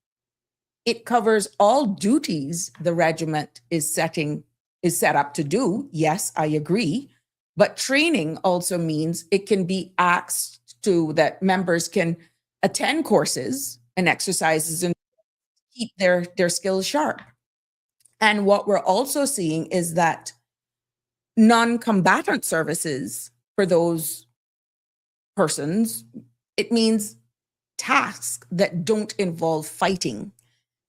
Speaker 4: It covers all duties the regiment is set up to do. Yes, I agree. But training also means it can be asked to, that members can attend courses and exercises and keep their skills sharp. And what we're also seeing is that non-combatant services for those persons, it means tasks that don't involve fighting.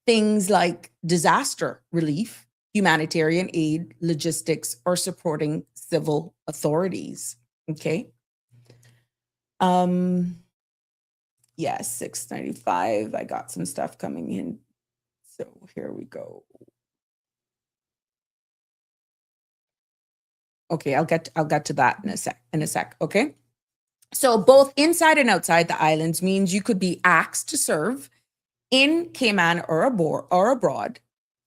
Speaker 4: Things like disaster relief, humanitarian aid, logistics, or supporting civil authorities. Okay. Yes, 695. I got some stuff coming in. So here we go. Okay, I'll get to that in a sec. Okay. So both inside and outside the islands means you could be asked to serve in Cayman or abroad.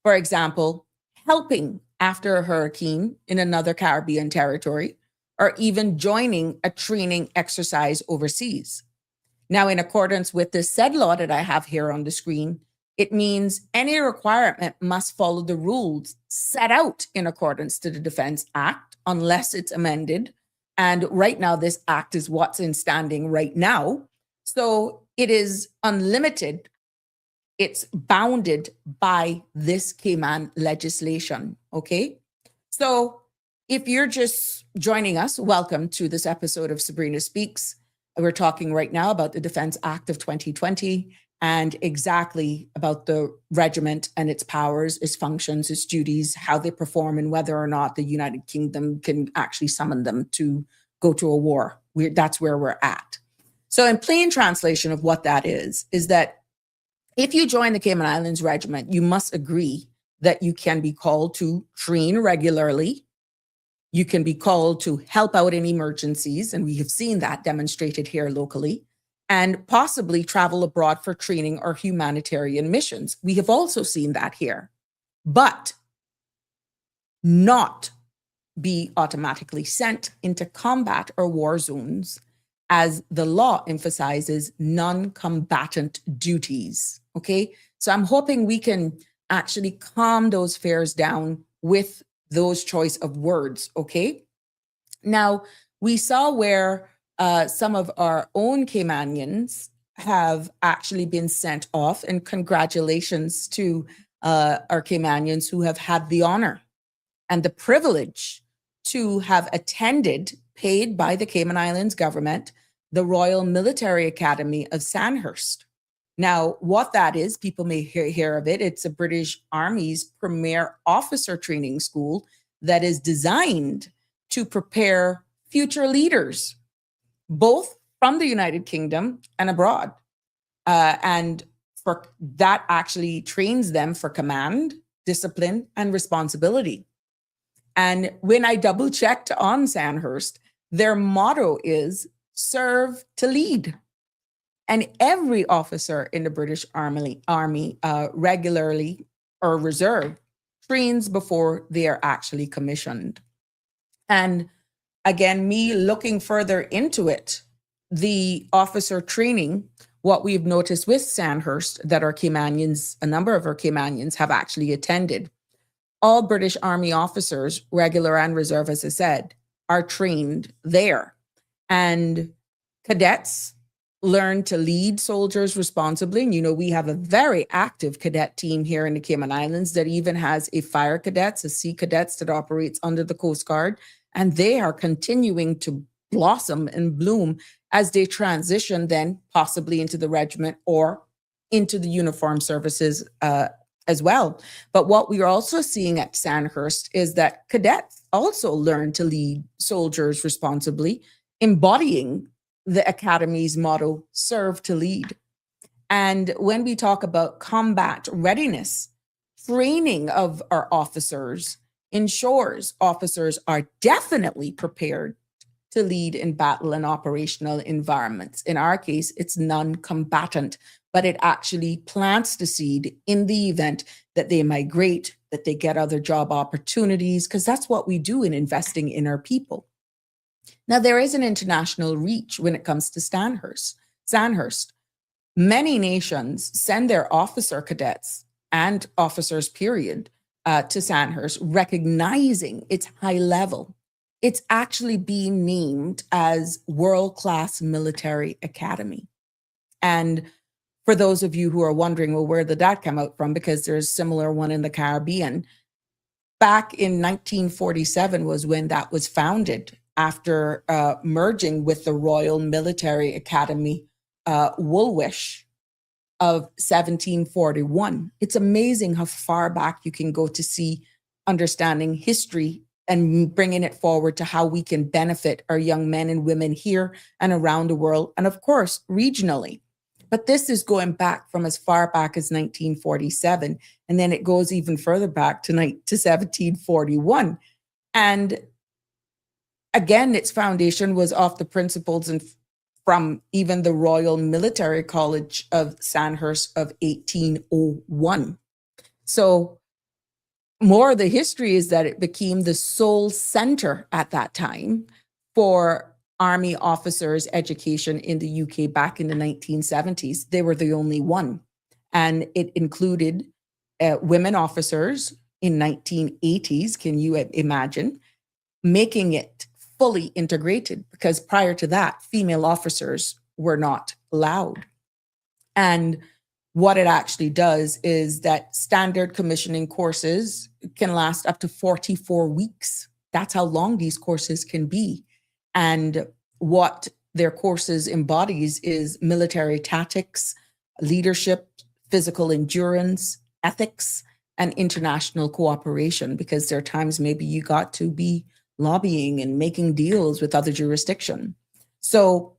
Speaker 4: For example, helping after a hurricane in another Caribbean territory, or even joining a training exercise overseas. Now, in accordance with the said law that I have here on the screen, it means any requirement must follow the rules set out in accordance to the Defense Act unless it's amended. And right now, this act is what's in standing right now. So it is unlimited. It's bounded by this Cayman legislation, okay? So if you're just joining us, welcome to this episode of Sabrina Speaks. We're talking right now about the Defense Act of 2020 and exactly about the regiment and its powers, its functions, its duties, how they perform, and whether or not the United Kingdom can actually summon them to go to a war. That's where we're at. So in plain translation of what that is that if you join the Cayman Islands Regiment, you must agree that you can be called to train regularly. You can be called to help out in emergencies, and we have seen that demonstrated here locally, and possibly travel abroad for training or humanitarian missions. We have also seen that here, but not be automatically sent into combat or war zones, as the law emphasizes non-combatant duties, okay? So I'm hoping we can actually calm those fears down with those choice of words, okay? Now, we saw where some of our own Caymanians have actually been sent off, and congratulations to our Caymanians who have had the honor and the privilege to have attended, paid by the Cayman Islands government, the Royal Military Academy of Sandhurst. Now, what that is, people may hear of it. It's a British Army's premier officer training school that is designed to prepare future leaders, both from the United Kingdom and abroad. And for that actually trains them for command, discipline, and responsibility. And when I double checked on Sandhurst, their motto is serve to lead. And every officer in the British Army regularly or reserve trains before they are actually commissioned. And again, me looking further into it, the officer training, what we've noticed with Sandhurst that our Caymanians, a number of our Caymanians have actually attended. All British Army officers, regular and reserve, as I said, are trained there. And cadets learn to lead soldiers responsibly. And, you know, we have a very active cadet team here in the Cayman Islands that even has a fire cadets, a sea cadets that operates under the Coast Guard. And they are continuing to blossom and bloom as they transition then possibly into the regiment or into the uniformed services as well. But what we are also seeing at Sandhurst is that cadets also learn to lead soldiers responsibly, embodying the Academy's motto, serve to lead. And when we talk about combat readiness, training of our officers ensures officers are definitely prepared to lead in battle and operational environments. In our case, it's non-combatant, but it actually plants the seed in the event that they migrate, that they get other job opportunities, because that's what we do in investing in our people. Now, there is an international reach when it comes to Sandhurst. Many nations send their officer cadets and officers, period, to Sandhurst, recognizing its high level. It's actually being named as World-Class Military Academy. And for those of you who are wondering, well, where did that come out from? Because there's a similar one in the Caribbean. Back in 1947 was when that was founded, after merging with the Royal Military Academy, Woolwich of 1741. It's amazing how far back you can go to see understanding history and bringing it forward to how we can benefit our young men and women here and around the world, and of course, regionally. But this is going back from as far back as 1947, and then it goes even further back to 1741. And again, its foundation was off the principles and from even the Royal Military College of Sandhurst of 1801. So more of the history is that it became the sole center at that time for Army officers' education in the UK back in the 1970s. They were the only one. And it included women officers in 1980s. Can you imagine? Making it fully integrated, because prior to that, female officers were not allowed. And what it actually does is that standard commissioning courses can last up to 44 weeks. That's how long these courses can be. And what their courses embodies is military tactics, leadership, physical endurance, ethics, and international cooperation, because there are times maybe you got to be lobbying and making deals with other jurisdiction. So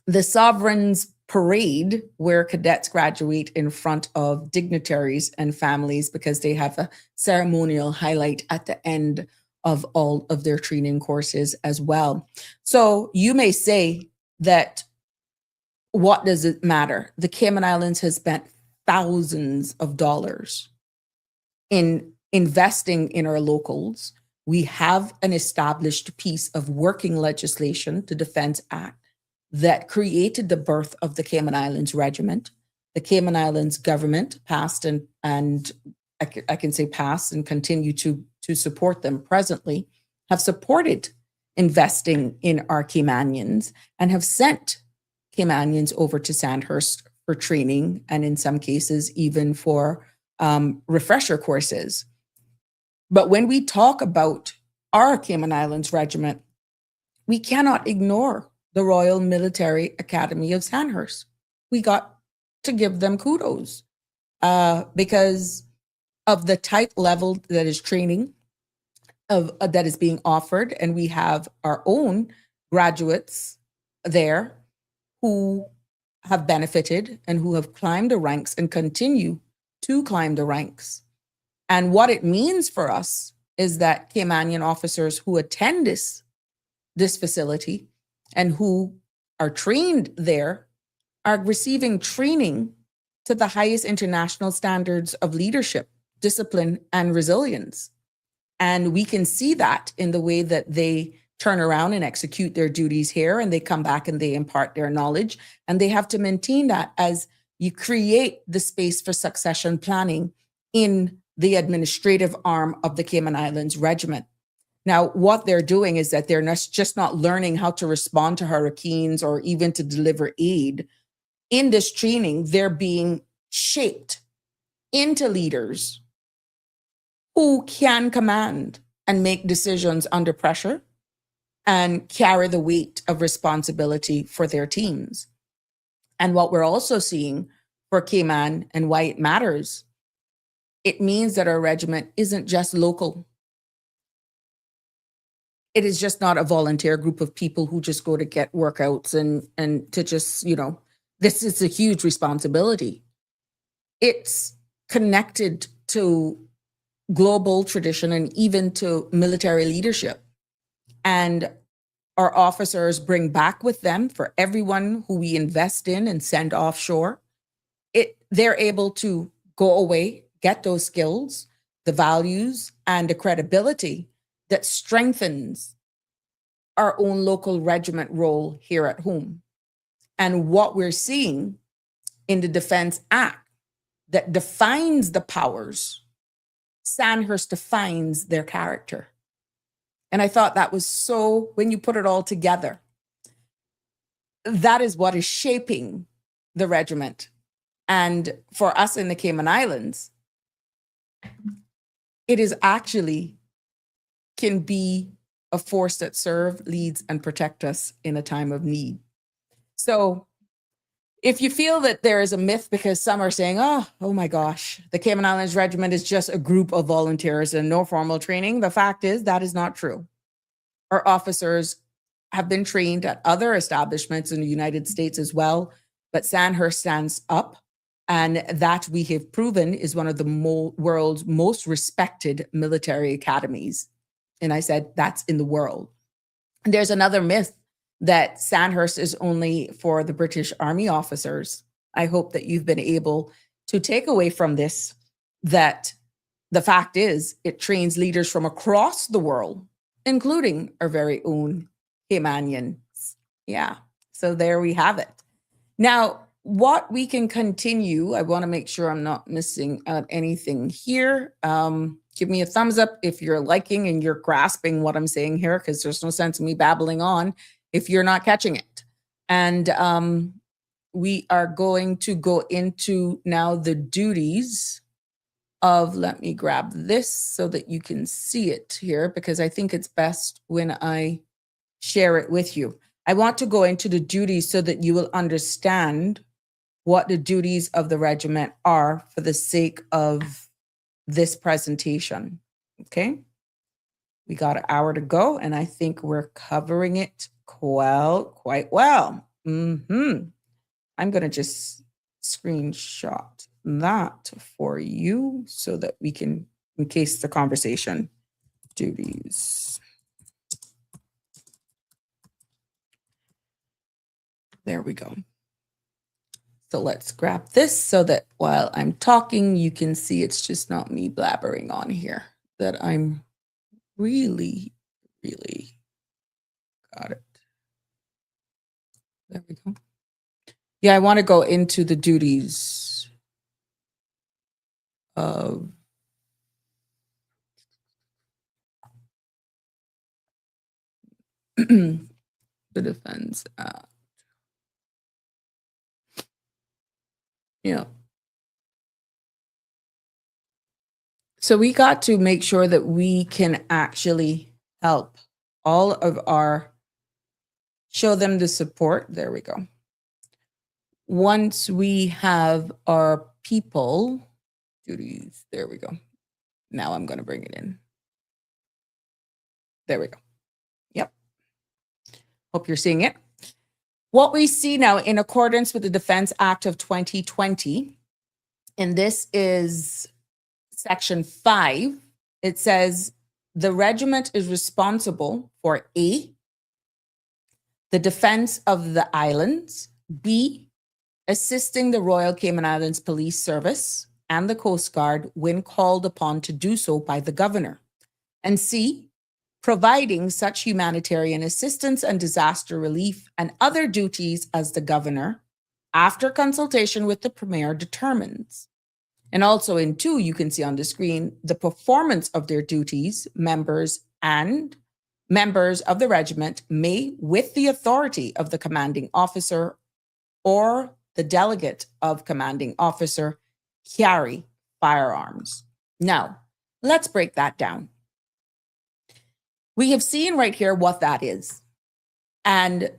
Speaker 4: the Sovereign's Parade, where cadets graduate in front of dignitaries and families, because they have a ceremonial highlight at the end of all of their training courses as well. So you may say that, what does it matter? The Cayman Islands has spent thousands of dollars in investing in our locals. We have an established piece of working legislation, the Defense Act, that created the birth of the Cayman Islands Regiment. The Cayman Islands government passed and I can say passed and continue to support them presently, have supported investing in our Caymanians and have sent Caymanians over to Sandhurst for training, and in some cases even for refresher courses. But when we talk about our Cayman Islands Regiment, we cannot ignore the Royal Military Academy of Sandhurst. We got to give them kudos because of the type level that is training that is being offered. And we have our own graduates there who have benefited and who have climbed the ranks and continue to climb the ranks. And what it means for us is that Caymanian officers who attend this facility and who are trained there are receiving training to the highest international standards of leadership, discipline, and resilience. And we can see that in the way that they turn around and execute their duties here, and they come back and they impart their knowledge. And they have to maintain that as you create the space for succession planning in the administrative arm of the Cayman Islands Regiment. Now, what they're doing is that they're just not learning how to respond to hurricanes or even to deliver aid. In this training, they're being shaped into leaders who can command and make decisions under pressure and carry the weight of responsibility for their teams. And what we're also seeing for Cayman and why it matters, it means that our regiment isn't just local. It is just not a volunteer group of people who just go to get workouts and to just, this is a huge responsibility. It's connected to global tradition and even to military leadership. And our officers bring back with them, for everyone who we invest in and send offshore, they're able to go away, get those skills, the values, and the credibility that strengthens our own local regiment role here at home. And what we're seeing in the Defense Act that defines the powers, Sandhurst defines their character. And I thought that was so, when you put it all together, that is what is shaping the regiment. And for us in the Cayman Islands, it is actually can be a force that serves, leads, and protect us in a time of need. So if you feel that there is a myth, because some are saying, oh my gosh, the Cayman Islands Regiment is just a group of volunteers and no formal training, the fact is that is not true. Our officers have been trained at other establishments in the United States as well, but Sandhurst stands up, and that we have proven is one of the world's most respected military academies. And I said, that's in the world. And there's another myth that Sandhurst is only for the British Army officers. I hope that you've been able to take away from this that the fact is it trains leaders from across the world, including our very own Caymanian Yeah. So there we have it. Now, what we can continue, I want to make sure I'm not missing out anything here. Give me a thumbs up if you're liking and you're grasping what I'm saying here, because there's no sense in me babbling on if you're not catching it. And we are going to go into now the duties of, let me grab this so that you can see it here, because I think it's best when I share it with you. I want to go into the duties so that you will understand what the duties of the regiment are for the sake of this presentation. Okay. We got an hour to go, and I think we're covering it quite well. I'm going to just screenshot that for you so that we can, in case the conversation, duties. There we go. So let's grab this so that while I'm talking, you can see it's just not me blabbering on here, that I'm really got it. There we go. Yeah, I want to go into the duties of the Defense Act. Yeah. So we got to make sure that we can actually help all of our, show them the support. There we go. Once we have our people duties, there we go. Now I'm going to bring it in. There we go. Yep. Hope you're seeing it. What we see now, in accordance with the Defense Act of 2020, and this is Section 5, it says the regiment is responsible for A, the defense of the islands, B, assisting the Royal Cayman Islands Police Service and the Coast Guard when called upon to do so by the governor, and C, providing such humanitarian assistance and disaster relief and other duties as the governor, after consultation with the premier, determines. And also in 2, you can see on the screen, the performance of their duties, members of the regiment may, with the authority of the commanding officer or the delegate of commanding officer, carry firearms. Now, let's break that down. We have seen right here what that is. And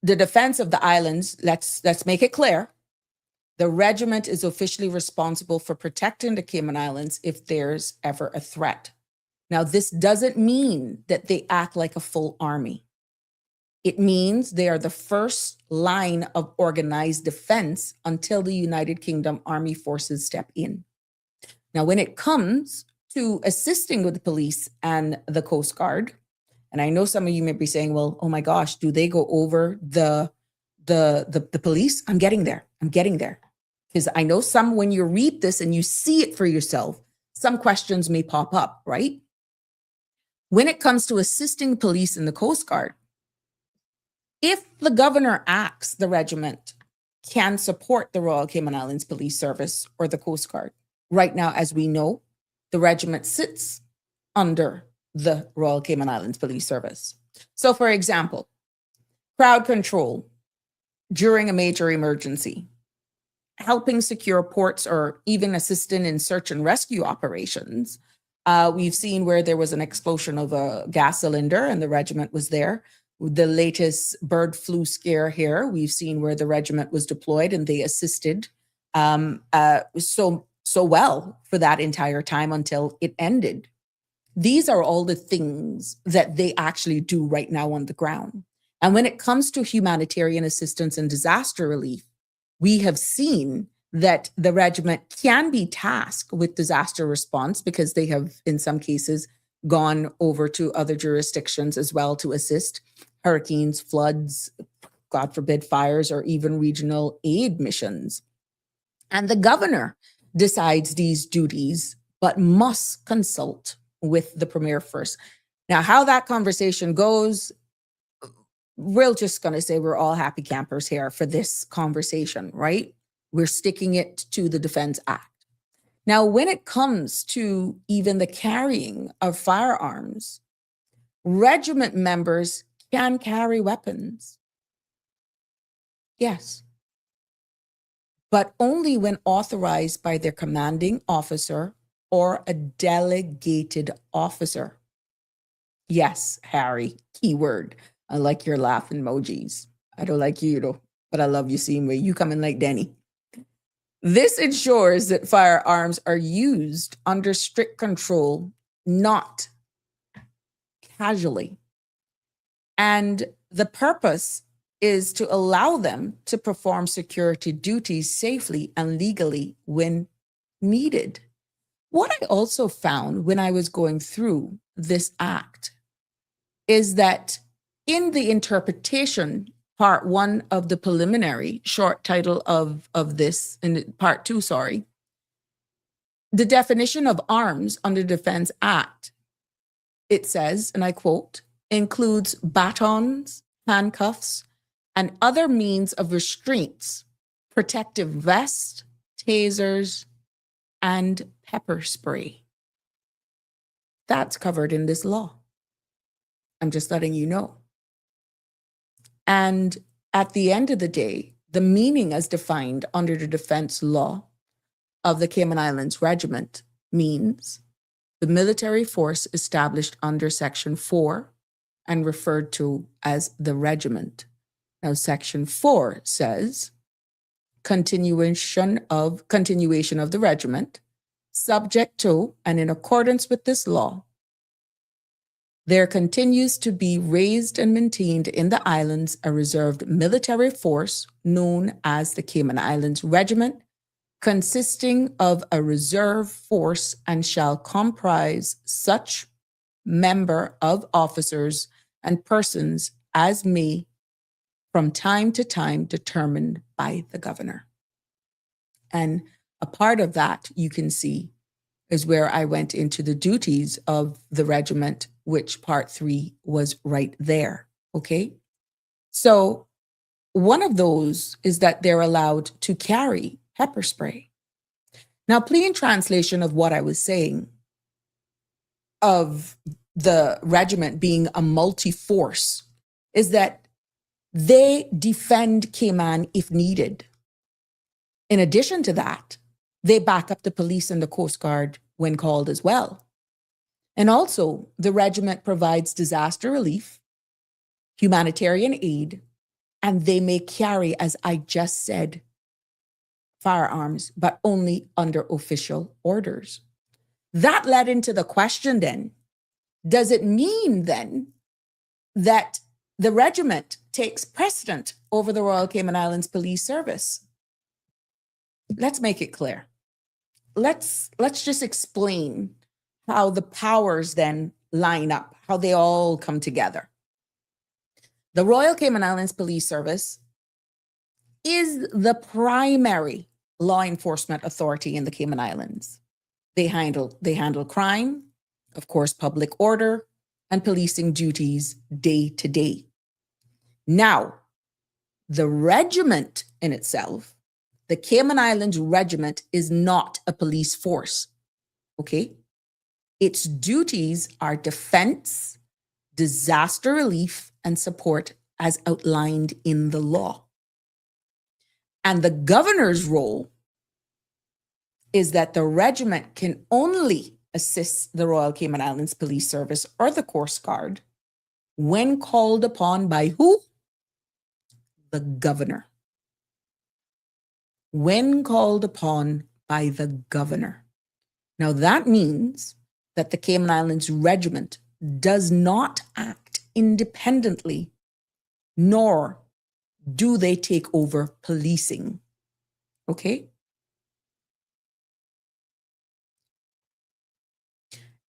Speaker 4: the defense of the islands, let's make it clear. The regiment is officially responsible for protecting the Cayman Islands if there's ever a threat. Now, this doesn't mean that they act like a full army. It means they are the first line of organized defense until the United Kingdom Army Forces step in. Now, when it comes to assisting with the police and the Coast Guard, and I know some of you may be saying, well, oh my gosh, do they go over the police? I'm getting there. Because I know some, when you read this and you see it for yourself, some questions may pop up, right? When it comes to assisting police and the Coast Guard, if the governor acts, the regiment can support the Royal Cayman Islands Police Service or the Coast Guard. Right now, as we know, the regiment sits under the Royal Cayman Islands Police Service. So, for example, crowd control during a major emergency, helping secure ports, or even assisting in search and rescue operations. We've seen where there was an explosion of a gas cylinder and the regiment was there. The latest bird flu scare here, we've seen where the regiment was deployed and they assisted so well for that entire time until it ended. These are all the things that they actually do right now on the ground. And when it comes to humanitarian assistance and disaster relief, we have seen that the regiment can be tasked with disaster response because they have, in some cases, gone over to other jurisdictions as well to assist hurricanes, floods, God forbid, fires, or even regional aid missions. And the governor decides these duties, but must consult with the premier first. Now, how that conversation goes, we're just going to say we're all happy campers here for this conversation, right? We're sticking it to the Defense Act. Now, when it comes to even the carrying of firearms, regiment members can carry weapons. Yes. But only when authorized by their commanding officer or a delegated officer. Yes, Harry, keyword. I like your laugh emojis. I don't like you though, but I love you same way. You coming like Denny. This ensures that firearms are used under strict control, not casually. And the purpose is to allow them to perform security duties safely and legally when needed. What I also found when I was going through this act is that in the interpretation, part 1 of the preliminary short title of this, in part 2, sorry, the definition of arms under the Defense Act, it says, and I quote, includes batons, handcuffs, and other means of restraints, protective vests, tasers, and pepper spray. That's covered in this law. I'm just letting you know. And at the end of the day, the meaning as defined under the defense law of the Cayman Islands Regiment means the military force established under Section 4 and referred to as the regiment. Now, Section 4 says continuation of the regiment, subject to and in accordance with this law, there continues to be raised and maintained in the islands a reserved military force known as the Cayman Islands Regiment, consisting of a reserve force and shall comprise such member of officers and persons as may from time to time determined by the governor. And a part of that you can see is where I went into the duties of the regiment, which part 3 was right there, okay? So one of those is that they're allowed to carry pepper spray. Now, plain translation of what I was saying of the regiment being a multi-force is that they defend Cayman if needed. In addition to that, they back up the police and the Coast Guard when called as well. And also, the regiment provides disaster relief, humanitarian aid, and they may carry, as I just said, firearms, but only under official orders. That led into the question then, does it mean then that the regiment takes precedent over the Royal Cayman Islands Police Service? Let's make it clear. Let's just explain how the powers then line up, how they all come together. The Royal Cayman Islands Police Service is the primary law enforcement authority in the Cayman Islands. They handle crime, of course, public order, and policing duties day to day. Now, the regiment in itself, the Cayman Islands Regiment, is not a police force, okay? Its duties are defense, disaster relief, and support as outlined in the law. And the governor's role is that the regiment can only assist the Royal Cayman Islands Police Service or the Coast Guard when called upon by who? The governor. When called upon by the governor. Now that means that the Cayman Islands Regiment does not act independently, nor do they take over policing. Okay?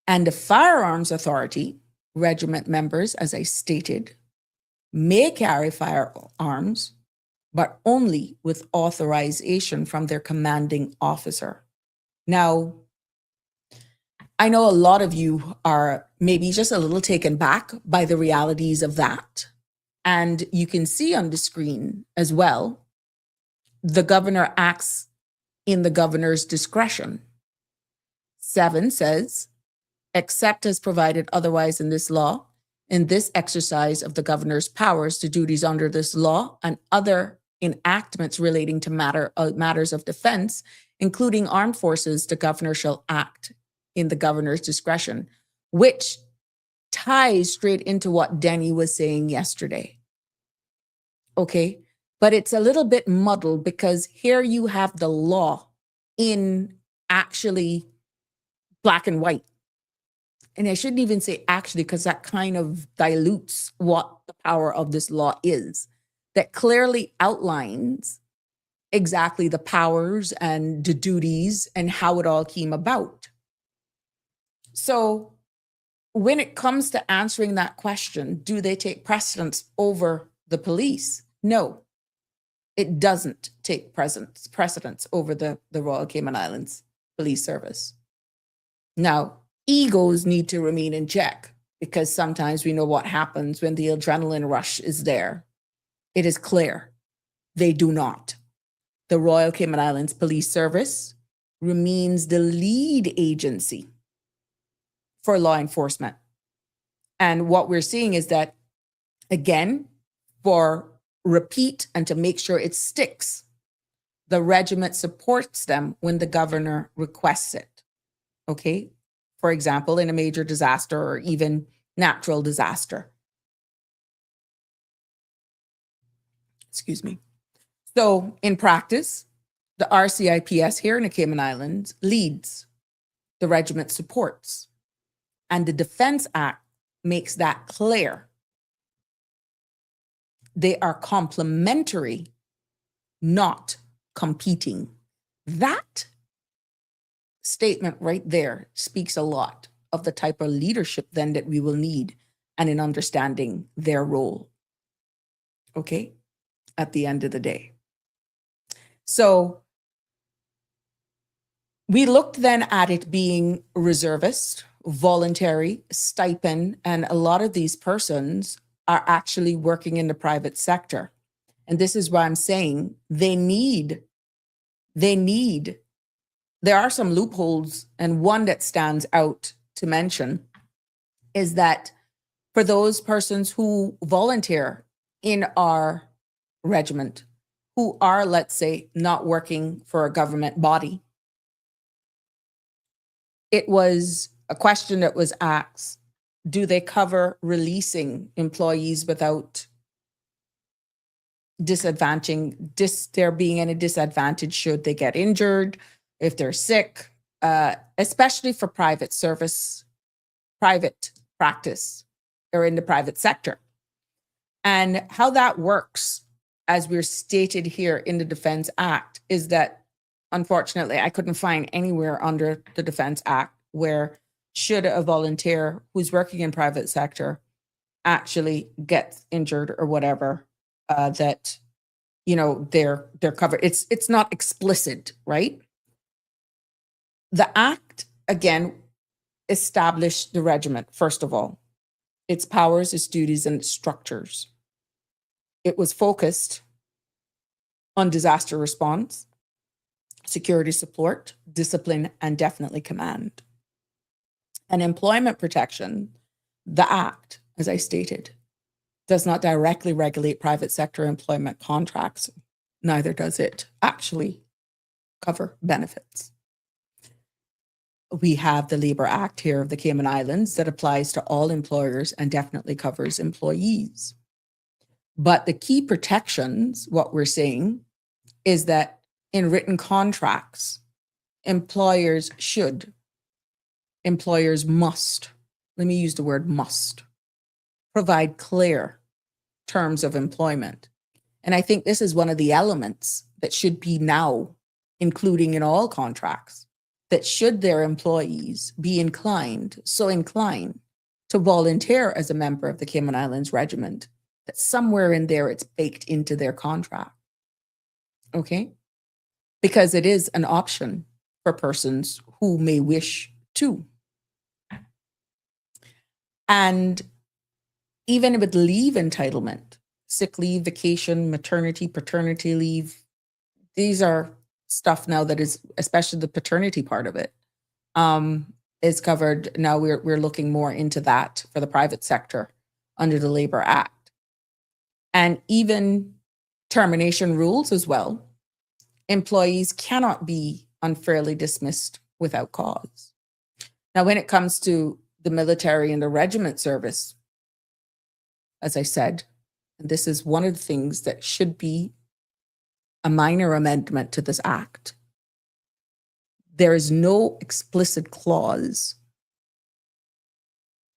Speaker 4: And the Firearms Authority, regiment members, as I stated, may carry firearms, but only with authorization from their commanding officer. Now, I know a lot of you are maybe just a little taken back by the realities of that. And you can see on the screen as well, the governor acts in the governor's discretion. 7 says, except as provided otherwise in this law, in this exercise of the governor's powers to duties under this law and other enactments relating to matters of defense, including armed forces, the governor shall act in the governor's discretion, which ties straight into what Denny was saying yesterday. Okay, but it's a little bit muddled because here you have the law in actually black and white. And I shouldn't even say actually, because that kind of dilutes what the power of this law is, that clearly outlines exactly the powers and the duties and how it all came about. So when it comes to answering that question, do they take precedence over the police? No, it doesn't take precedence over the Royal Cayman Islands Police Service. Now, egos need to remain in check because sometimes we know what happens when the adrenaline rush is there. It is clear they do not. The Royal Cayman Islands Police Service remains the lead agency for law enforcement. And what we're seeing is that, again, for repeat and to make sure it sticks, the regiment supports them when the governor requests it. Okay? For example, in a major disaster or even natural disaster. Excuse me. So in practice, the RCIPS here in the Cayman Islands leads, the regiment supports, and the Defense Act makes that clear. They are complementary, not competing. That statement right there speaks a lot of the type of leadership then that we will need and in understanding their role. Okay, at the end of the day. So we looked then at it being reservist, voluntary, stipend, and a lot of these persons are actually working in the private sector. And this is why I'm saying there are some loopholes, and one that stands out to mention is that for those persons who volunteer in our regiment, who are, let's say, not working for a government body, it was a question that was asked, do they cover releasing employees without there being any disadvantage should they get injured, if they're sick, especially for private practice, or in the private sector. And how that works, as we're stated here in the Defense Act, is that, unfortunately, I couldn't find anywhere under the Defense Act where should a volunteer who's working in private sector actually get injured or whatever, that, they're covered. It's not explicit, right? The Act, again, established the regiment, first of all, its powers, its duties, and its structures. It was focused on disaster response, security support, discipline, and definitely command. And employment protection, the Act, as I stated, does not directly regulate private sector employment contracts. Neither does it actually cover benefits. We have the Labor Act here of the Cayman Islands that applies to all employers and definitely covers employees. But the key protections, what we're saying, is that in written contracts, employers must, let me use the word must, provide clear terms of employment. And I think this is one of the elements that should be now including in all contracts, that should their employees be inclined to volunteer as a member of the Cayman Islands Regiment, that somewhere in there it's baked into their contract. Okay? Because it is an option for persons who may wish to. And even with leave entitlement, sick leave, vacation, maternity, paternity leave. These are stuff now that is, especially the paternity part of it, is covered. Now we're looking more into that for the private sector under the Labor Act. And even termination rules as well. Employees cannot be unfairly dismissed without cause. Now, when it comes to the military and the regiment service, as I said, this is one of the things that should be a minor amendment to this act. There is no explicit clause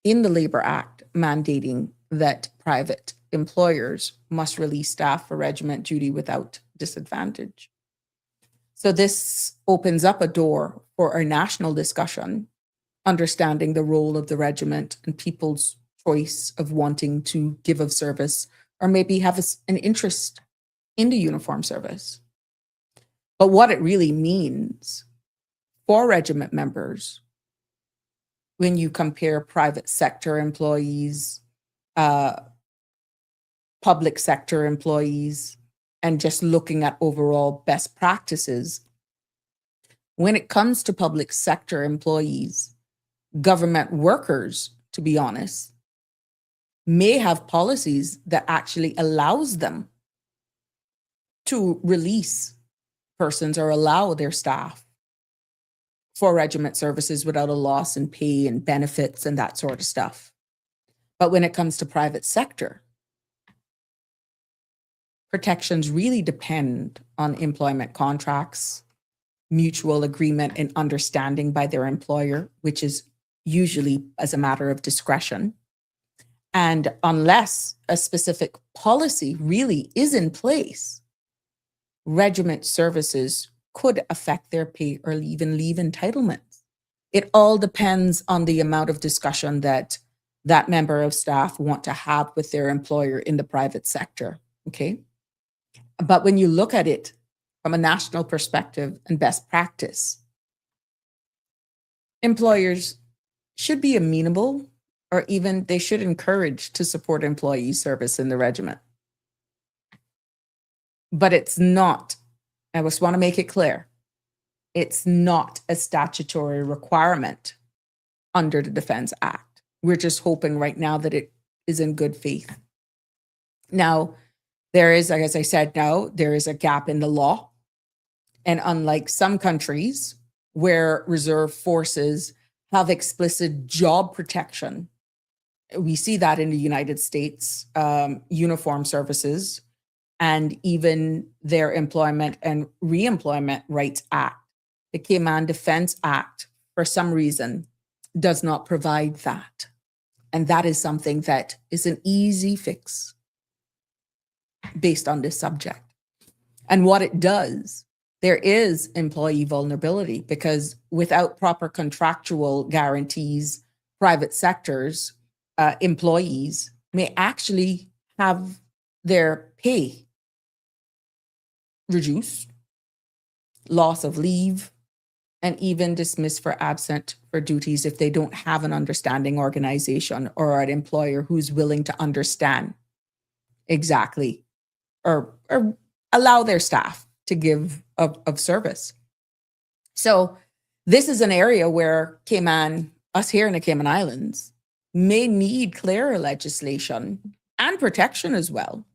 Speaker 4: in the Labor Act mandating that private employers must release staff for regiment duty without disadvantage. So this opens up a door for a national discussion, understanding the role of the regiment and people's choice of wanting to give of service or maybe have an interest in the uniform service. But what it really means for regiment members, when you compare private sector employees, public sector employees, and just looking at overall best practices, when it comes to public sector employees, government workers, to be honest, may have policies that actually allows them to release persons or allow their staff for regiment services without a loss in pay and benefits and that sort of stuff. But when it comes to private sector, protections really depend on employment contracts, mutual agreement and understanding by their employer, which is usually as a matter of discretion. And unless a specific policy really is in place, regiment services could affect their pay or even leave entitlements. It all depends on the amount of discussion that that member of staff want to have with their employer in the private sector, okay? But when you look at it from a national perspective and best practice, employers should be amenable or even they should encourage to support employee service in the regiment. But it's not, I just want to make it clear, it's not a statutory requirement under the Defense Act. We're just hoping right now that it is in good faith. Now, there is, as I said now, there is a gap in the law. And unlike some countries where reserve forces have explicit job protection, we see that in the United States, uniform services, and even their Employment and Reemployment Rights Act. The Cayman Defense Act, for some reason, does not provide that. And that is something that is an easy fix based on this subject. And what it does, there is employee vulnerability because without proper contractual guarantees, private sectors, employees may actually have their pay reduced, loss of leave, and even dismissed for absent for duties if they don't have an understanding organization or an employer who's willing to understand exactly or allow their staff to give of service. So this is an area where Cayman, us here in the Cayman Islands, may need clearer legislation and protection as well,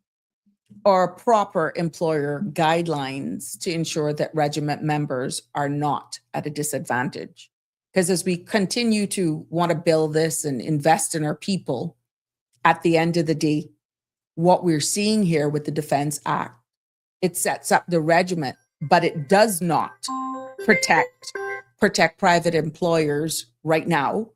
Speaker 4: or proper employer guidelines to ensure that regiment members are not at a disadvantage. Because as we continue to want to build this and invest in our people, at the end of the day, what we're seeing here with the Defense Act, it sets up the regiment, but it does not protect private employers right now,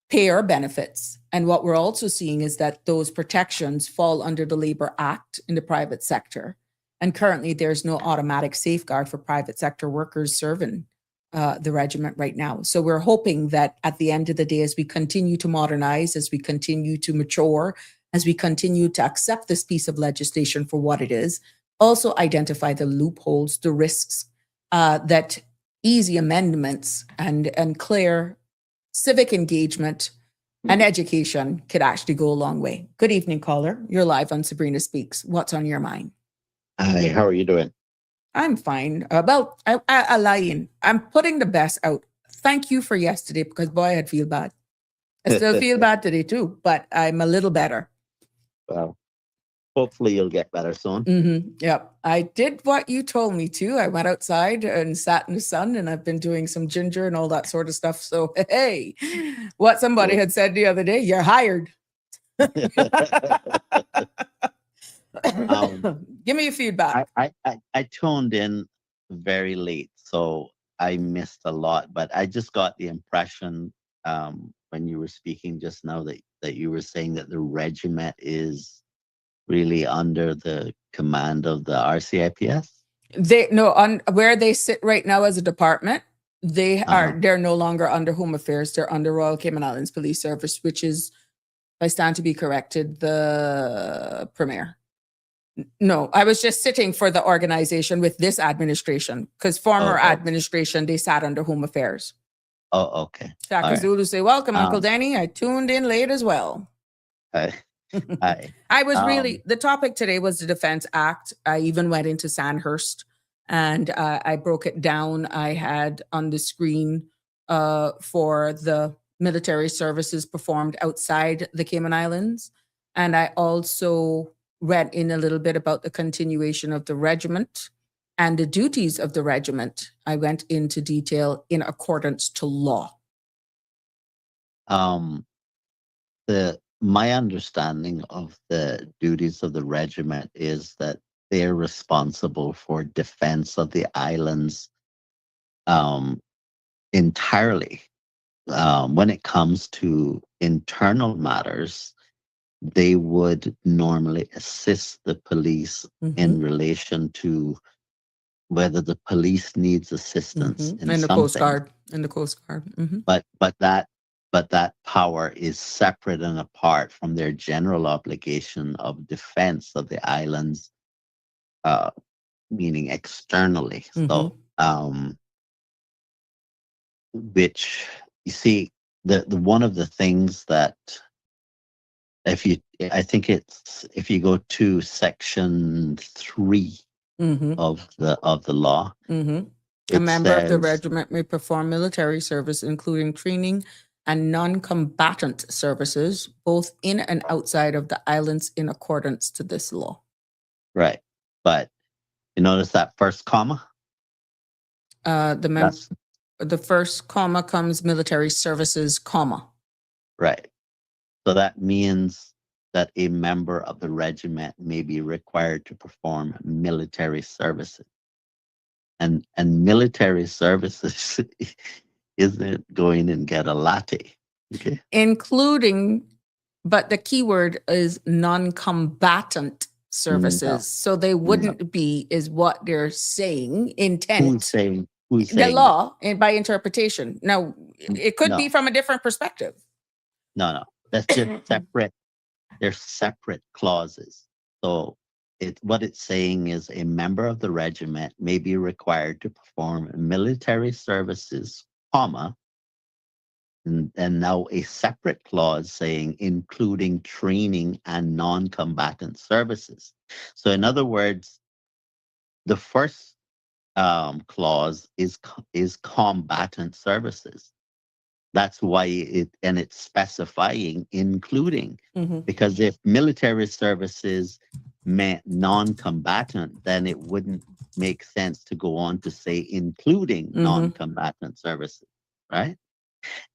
Speaker 4: pay or benefits. And what we're also seeing is that those protections fall under the Labor Act in the private sector. And currently there's no automatic safeguard for private sector workers serving the regiment right now. So we're hoping that at the end of the day, as we continue to modernize, as we continue to mature, as we continue to accept this piece of legislation for what it is, also identify the loopholes, the risks, that easy amendments and clear civic engagement And education could actually go a long way. Good evening, caller. You're live on Sabrina Speaks. What's on your mind?
Speaker 5: Hi, how are you doing?
Speaker 4: I'm fine. I lying. I'm putting the best out. Thank you for yesterday because boy, I'd feel bad. I still feel bad today too, but I'm a little better.
Speaker 5: Well, hopefully you'll get better soon.
Speaker 4: Yep. I did what you told me to. I went outside and sat in the sun, and I've been doing some ginger and all that sort of stuff. So, hey, what somebody had said the other day, you're hired. Give me your feedback.
Speaker 5: I tuned in very late, so I missed a lot, but I just got the impression when you were speaking just now that you were saying that the regiment is really under the command of the RCIPS.
Speaker 4: On where they sit right now as a department, they're no longer under Home Affairs. They're under Royal Cayman Islands Police Service, which is, I stand to be corrected, the Premier. No, I was just sitting for the organization with this administration because former administration, they sat under Home Affairs.
Speaker 5: Oh, okay.
Speaker 4: Shaka
Speaker 5: Right.
Speaker 4: Zulu say, welcome, Uncle Danny. I tuned in late as well.
Speaker 5: Hi.
Speaker 4: I was really, the topic today was the Defense Act. I even went into Sandhurst and I broke it down. I had on the screen for the military services performed outside the Cayman Islands. And I also read in a little bit about the continuation of the regiment and the duties of the regiment. I went into detail in accordance to law.
Speaker 5: My understanding of the duties of the regiment is that they're responsible for defense of the islands entirely. When it comes to internal matters, they would normally assist the police in relation to whether the police needs assistance in
Speaker 4: the
Speaker 5: something.
Speaker 4: Coast Guard. And the Coast Guard.
Speaker 5: But that power is separate and apart from their general obligation of defense of the islands, meaning externally. So, which you see, the one of the things that if you go to section 3 of the law,
Speaker 4: a member of the regiment may perform military service, including training and non-combatant services, both in and outside of the islands in accordance to this law.
Speaker 5: Right. But you notice that first comma?
Speaker 4: The first comma comes military services, comma.
Speaker 5: Right. So that means that a member of the regiment may be required to perform military services. And military services isn't going and get a latte. Okay.
Speaker 4: Including, but the key word is non-combatant services. No. So they wouldn't be, is what they're saying, intent.
Speaker 5: Who's saying
Speaker 4: the law and by interpretation. Now, it could be from a different perspective.
Speaker 5: No. That's just separate. They're separate clauses. So what it's saying is a member of the regiment may be required to perform military services, comma, and now a separate clause saying including training and non-combatant services. So in other words, the first clause is combatant services. That's why it's specifying including, because if military services meant non-combatant, then it wouldn't make sense to go on to say including non-combatant services, right?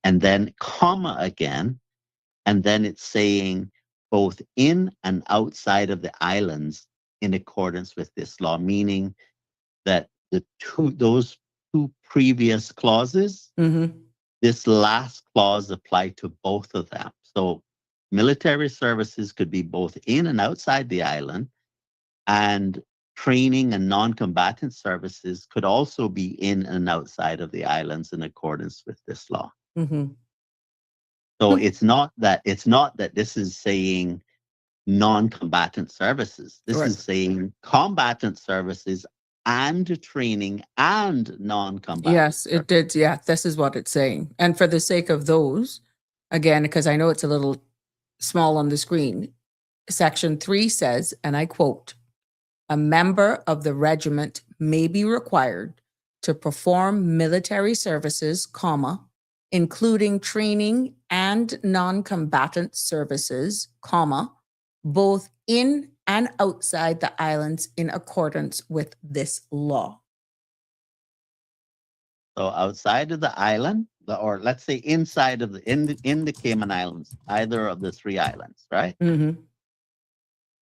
Speaker 5: And then comma again, and then it's saying both in and outside of the islands in accordance with this law, meaning that those two previous clauses, this last clause applied to both of them. So military services could be both in and outside the island, and training and non-combatant services could also be in and outside of the islands in accordance with this law. So it's not that this is saying non-combatant services. This is saying combatant services and training and non-combatant.
Speaker 4: Yes, it did. Yeah, this is what it's saying. And for the sake of those Again, because I know it's a little small on the screen. Section 3 says, and I quote, a member of the regiment may be required to perform military services, comma, including training and non-combatant services, comma, both in and outside the islands in accordance with this law.
Speaker 5: So outside of the island, or let's say inside of in the Cayman Islands, either of the 3 islands, right?
Speaker 4: Mm-hmm.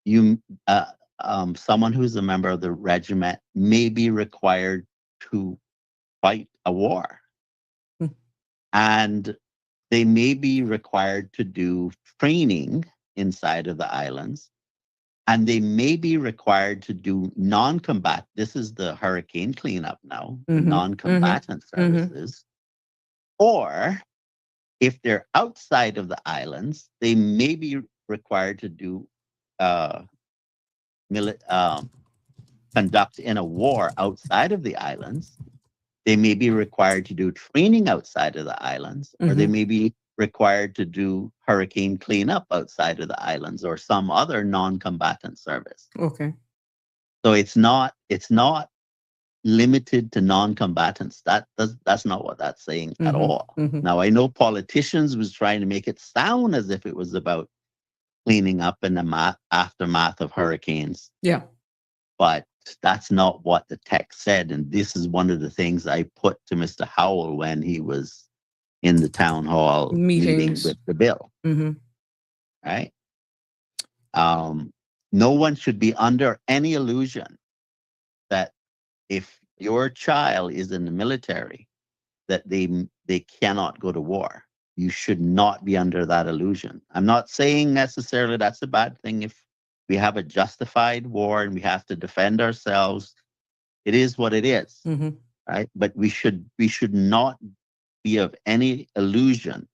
Speaker 5: You someone who's a member of the regiment may be required to fight a war.
Speaker 4: Hmm.
Speaker 5: And they may be required to do training inside of the islands. And they may be required to do non-combat. This is the hurricane cleanup now,
Speaker 4: Mhm,
Speaker 5: non-combatant services. Or if they're outside of the islands, they may be required to do conduct in a war outside of the islands. They may be required to do training outside of the islands, or they may be required to do hurricane cleanup outside of the islands or some other non-combatant service.
Speaker 4: Okay.
Speaker 5: So it's not limited to non-combatants. That's not what that's saying at all. Now, I know politicians was trying to make it sound as if it was about cleaning up in the aftermath of hurricanes.
Speaker 4: Yeah.
Speaker 5: But that's not what the text said. And this is one of the things I put to Mr. Howell when he was in the town hall meeting with the bill. Right? No one should be under any illusion that if your child is in the military, that they cannot go to war. You should not be under that illusion. I'm not saying necessarily that's a bad thing if we have a justified war and we have to defend ourselves. It is what it is, right? But we should not be of any illusion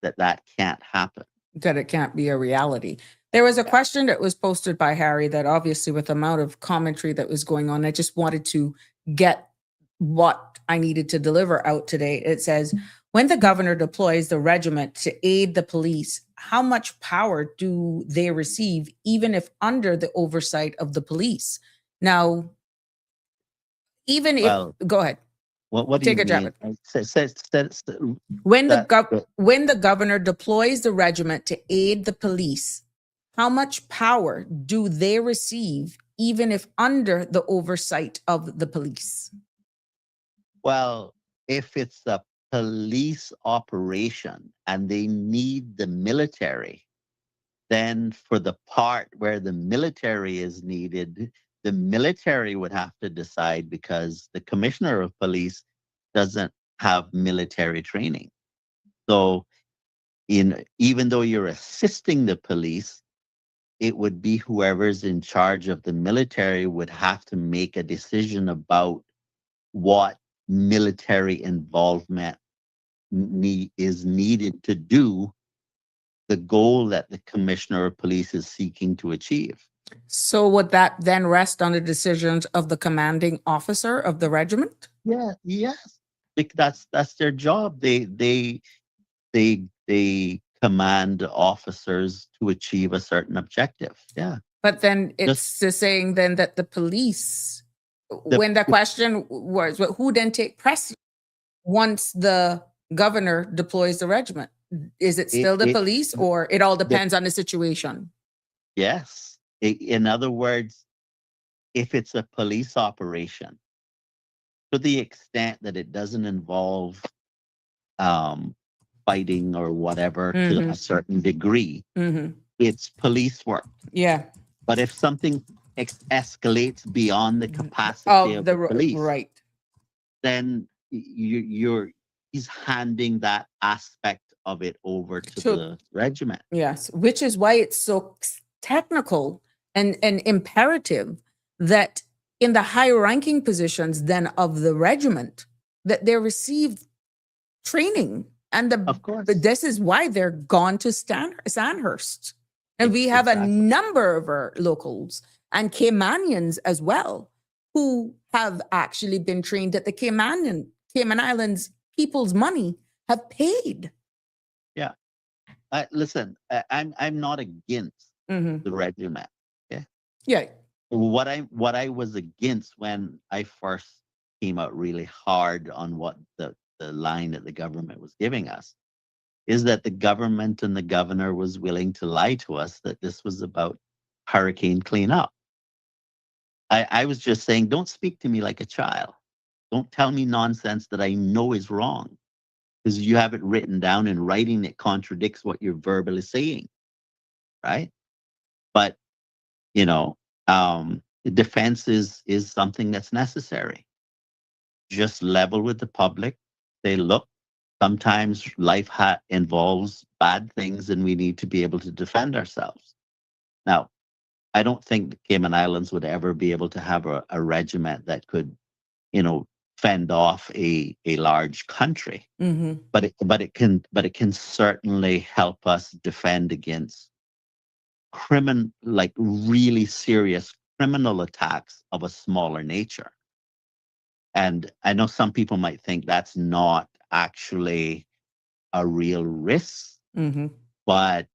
Speaker 5: that that can't happen.
Speaker 4: That it can't be a reality. There was a question that was posted by Harry that obviously with the amount of commentary that was going on, I just wanted to get what I needed to deliver out today. It says, when the governor deploys the regiment to aid the police, how much power do they receive, even if under the oversight of the police? Now, even if, go ahead.
Speaker 5: What do
Speaker 4: Take
Speaker 5: you
Speaker 4: a jab
Speaker 5: mean?
Speaker 4: at it. When the governor deploys the regiment to aid the police, how much power do they receive, even if under the oversight of the police?
Speaker 5: Well, if it's a police operation and they need the military, then for the part where the military is needed, the military would have to decide, because the commissioner of police doesn't have military training. So even though you're assisting the police, it would be whoever's in charge of the military would have to make a decision about what military involvement is needed to do the goal that the commissioner of police is seeking to achieve.
Speaker 4: So would that then rest on the decisions of the commanding officer of the regiment?
Speaker 5: Yeah, yes. That's their job. They command officers to achieve a certain objective. Yeah.
Speaker 4: But then it's just saying then that the police, when the question was, well, who then take precedence once the governor deploys the regiment? Is it still the police, or it all depends on the situation?
Speaker 5: Yes. In other words, if it's a police operation, to the extent that it doesn't involve fighting or whatever to a certain degree, it's police work.
Speaker 4: Yeah.
Speaker 5: But if something escalates beyond the capacity of the police,
Speaker 4: right,
Speaker 5: then he's handing that aspect of it over to the regiment.
Speaker 4: Yes, which is why it's so technical and imperative that in the high-ranking positions then of the regiment, that they receive training. And
Speaker 5: of course,
Speaker 4: this is why they're gone to Sandhurst. And we have a number of our locals and Caymanians as well who have actually been trained that the Cayman Islands people's money have paid.
Speaker 5: Yeah. Listen, I'm not against
Speaker 4: Mm-hmm.
Speaker 5: the regiment. Yeah.
Speaker 4: Yeah.
Speaker 5: What I was against when I first came out really hard on what the line that the government was giving us is that the government and the governor was willing to lie to us that this was about hurricane cleanup. I was just saying, don't speak to me like a child. Don't tell me nonsense that I know is wrong because you have it written down in writing that contradicts what you're verbally saying, right? But you know, defense is something that's necessary. Just level with the public. Say, look, sometimes life involves bad things, and we need to be able to defend ourselves. Now, I don't think the Cayman Islands would ever be able to have a regiment that could, you know, fend off a large country.
Speaker 4: Mm-hmm.
Speaker 5: But it can certainly help us defend against like really serious criminal attacks of a smaller nature. And I know some people might think that's not actually a real risk,
Speaker 4: Mm-hmm.
Speaker 5: but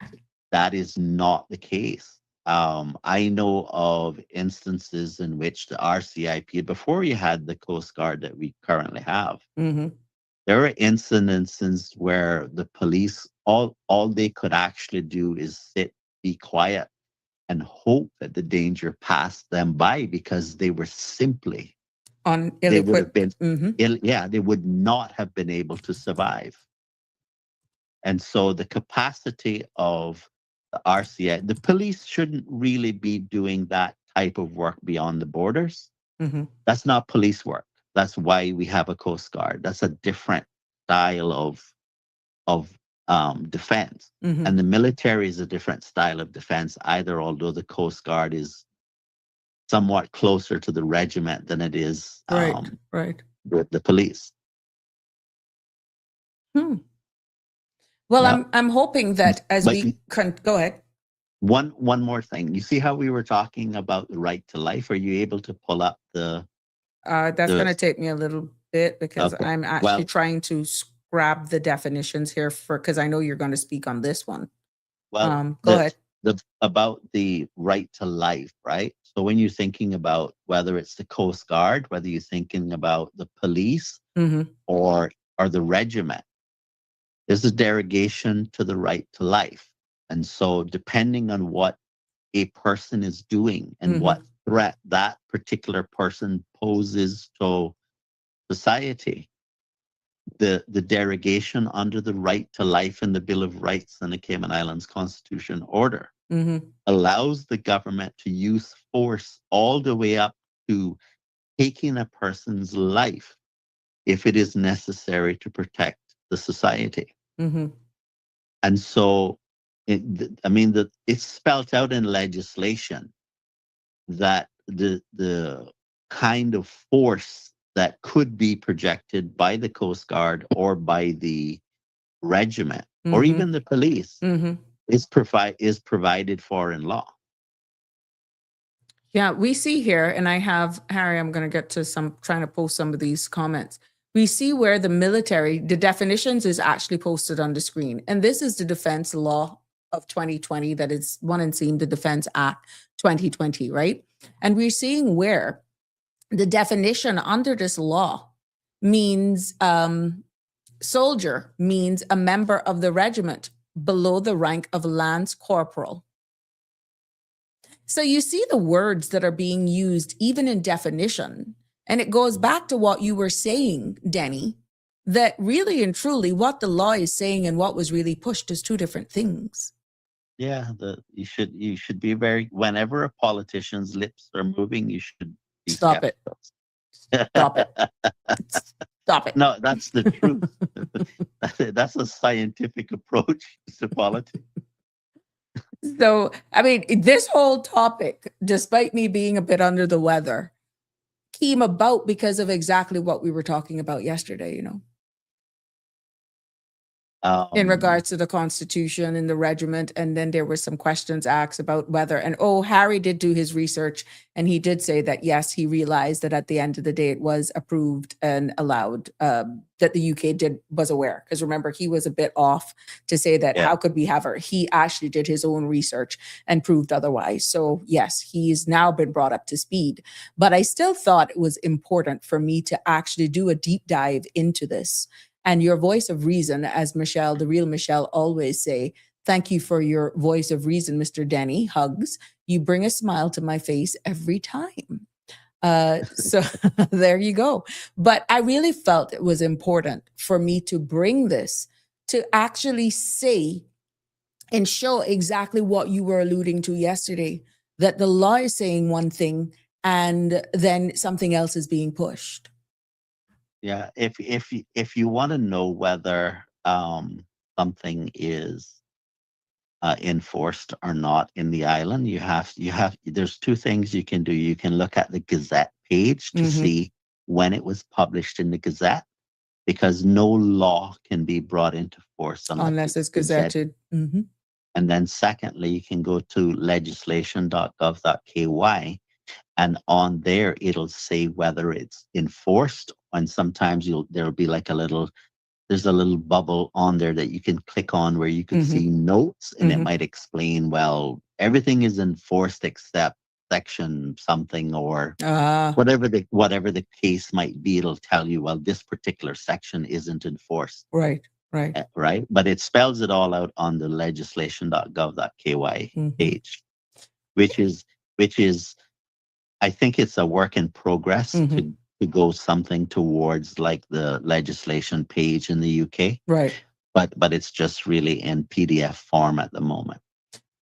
Speaker 5: that is not the case. I know of instances in which the RCIP, before you had the Coast Guard that we currently have,
Speaker 4: Mm-hmm.
Speaker 5: there are instances where the police, all they could actually do is sit, be quiet, and hope that the danger passed them by because they were simply,
Speaker 4: On
Speaker 5: they would have been,
Speaker 4: ill-equipped. Mm-hmm.
Speaker 5: they would not have been able to survive. And so the capacity of the RCI, the police shouldn't really be doing that type of work beyond the borders.
Speaker 4: Mm-hmm.
Speaker 5: That's not police work. That's why we have a Coast Guard. That's a different style of defense.
Speaker 4: Mm-hmm.
Speaker 5: And the military is a different style of defense either, although the Coast Guard is somewhat closer to the regiment than it is
Speaker 4: Right.
Speaker 5: with the police.
Speaker 4: Hmm. Well,
Speaker 5: Yeah.
Speaker 4: I'm hoping that as
Speaker 5: But
Speaker 4: we go ahead.
Speaker 5: one more thing. You see how we were talking about the right to life? Are you able to pull up the
Speaker 4: That's going to take me a little bit because
Speaker 5: Okay.
Speaker 4: I'm actually
Speaker 5: Well-
Speaker 4: trying to grab the definitions here because I know you're going to speak on this one.
Speaker 5: well
Speaker 4: Go ahead.
Speaker 5: about the right to life, right? So when you're thinking about whether it's the Coast Guard, whether you're thinking about the police
Speaker 4: Mm-hmm.
Speaker 5: or the regiment, there's a derogation to the right to life. And so depending on what a person is doing and
Speaker 4: Mhm.
Speaker 5: what threat that particular person poses to society, the derogation under the right to life in the Bill of Rights and the Cayman Islands Constitution order
Speaker 4: Mm-hmm.
Speaker 5: allows the government to use force all the way up to taking a person's life if it is necessary to protect the society.
Speaker 4: Mm-hmm.
Speaker 5: And so, it's spelled out in legislation that the kind of force that could be projected by the Coast Guard or by the regiment or
Speaker 4: Mhm.
Speaker 5: even the police
Speaker 4: Mm-hmm.
Speaker 5: is provided for in law.
Speaker 4: Yeah, we see here, and I have, Harry, I'm going to get to trying to post some of these comments. We see where the military, the definitions is actually posted on the screen. And this is the Defense Law of 2020, that is one and seen, the Defense Act 2020, right? And we're seeing where the definition under this law means soldier means a member of the regiment below the rank of lance corporal. So you see the words that are being used even in definition. And it goes back to what you were saying, Denny, that really and truly what the law is saying and what was really pushed is two different things.
Speaker 5: Yeah, you should be very, whenever a politician's lips are moving, you should be
Speaker 4: Stop it.
Speaker 5: skeptical.
Speaker 4: Stop it. Stop it.
Speaker 5: No, that's the truth. That's a scientific approach to politics.
Speaker 4: So, I mean, this whole topic, despite me being a bit under the weather, came about because of exactly what we were talking about yesterday, you know? in regards to the Constitution and the regiment. And then there were some questions asked about whether, and Harry did do his research, and he did say that, yes, he realized that at the end of the day, it was approved and allowed, that the UK was aware. Because remember, he was a bit off to say that, how could we have her? He actually did his own research and proved otherwise. So yes, he's now been brought up to speed. But I still thought it was important for me to actually do a deep dive into this. And your voice of reason, as Michelle, the real Michelle, always say, thank you for your voice of reason, Mr. Denny. Hugs. You bring a smile to my face every time. So there you go. But I really felt it was important for me to bring this to actually say and show exactly what you were alluding to yesterday, that the law is saying one thing and then something else is being pushed.
Speaker 5: Yeah, if you want to know whether something is enforced or not in the island, you have there's two things you can do. You can look at the Gazette page to see when it was published in the Gazette, because no law can be brought into force
Speaker 4: Unless it's gazetted.
Speaker 5: And then secondly, you can go to legislation.gov.ky, and on there it'll say whether it's enforced. And sometimes there'll be like there's a little bubble on there that you can click on where you can see notes, and it might explain, well, everything is enforced except section something, or whatever the case might be. It'll tell you, well, this particular section isn't enforced.
Speaker 4: Right.
Speaker 5: Right. But it spells it all out on the legislation.gov.ky page, which is, I think it's a work in progress to go something towards like the legislation page in the UK.
Speaker 4: Right.
Speaker 5: But it's just really in PDF form at the moment.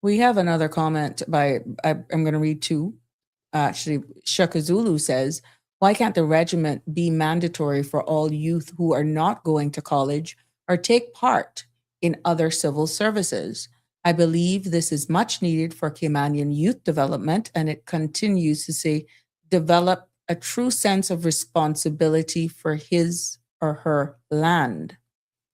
Speaker 4: We have another comment I'm going to read two. Actually, Shakazulu says, why can't the regiment be mandatory for all youth who are not going to college or take part in other civil services? I believe this is much needed for Caymanian youth development. And it continues to say, develop a true sense of responsibility for his or her land.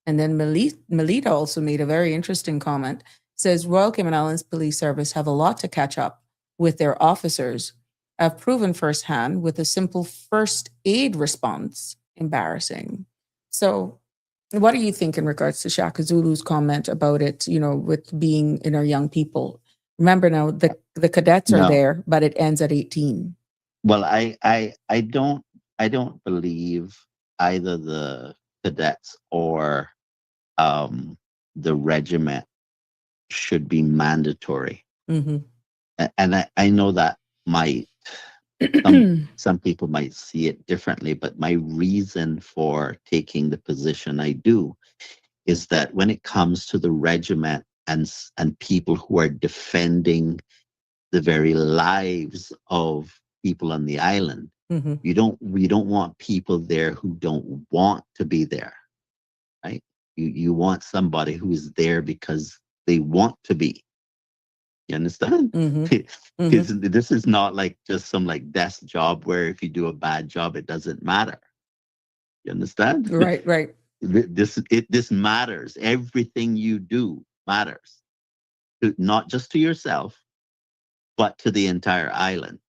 Speaker 4: And then Melita also made a very interesting comment. Says, Royal Cayman Islands Police Service have a lot to catch up with their officers. I've proven firsthand with a simple first aid response. Embarrassing. So what do you think in regards to Shaka Zulu's comment about it, with being in our young people? Remember now, the cadets are there, but it ends at 18.
Speaker 5: Well, I don't believe either the cadets or the regiment should be mandatory. And I know that some people might see it differently, but my reason for taking the position I do is that when it comes to the regiment and people who are defending the very lives of people on the we don't want people there who don't want to be there, right? You want somebody who is there because they want to be. You understand? This is not like just some like desk job where if you do a bad job, it doesn't matter. You understand?
Speaker 4: Right.
Speaker 5: This matters. Everything you do matters, not just to yourself, but to the entire island.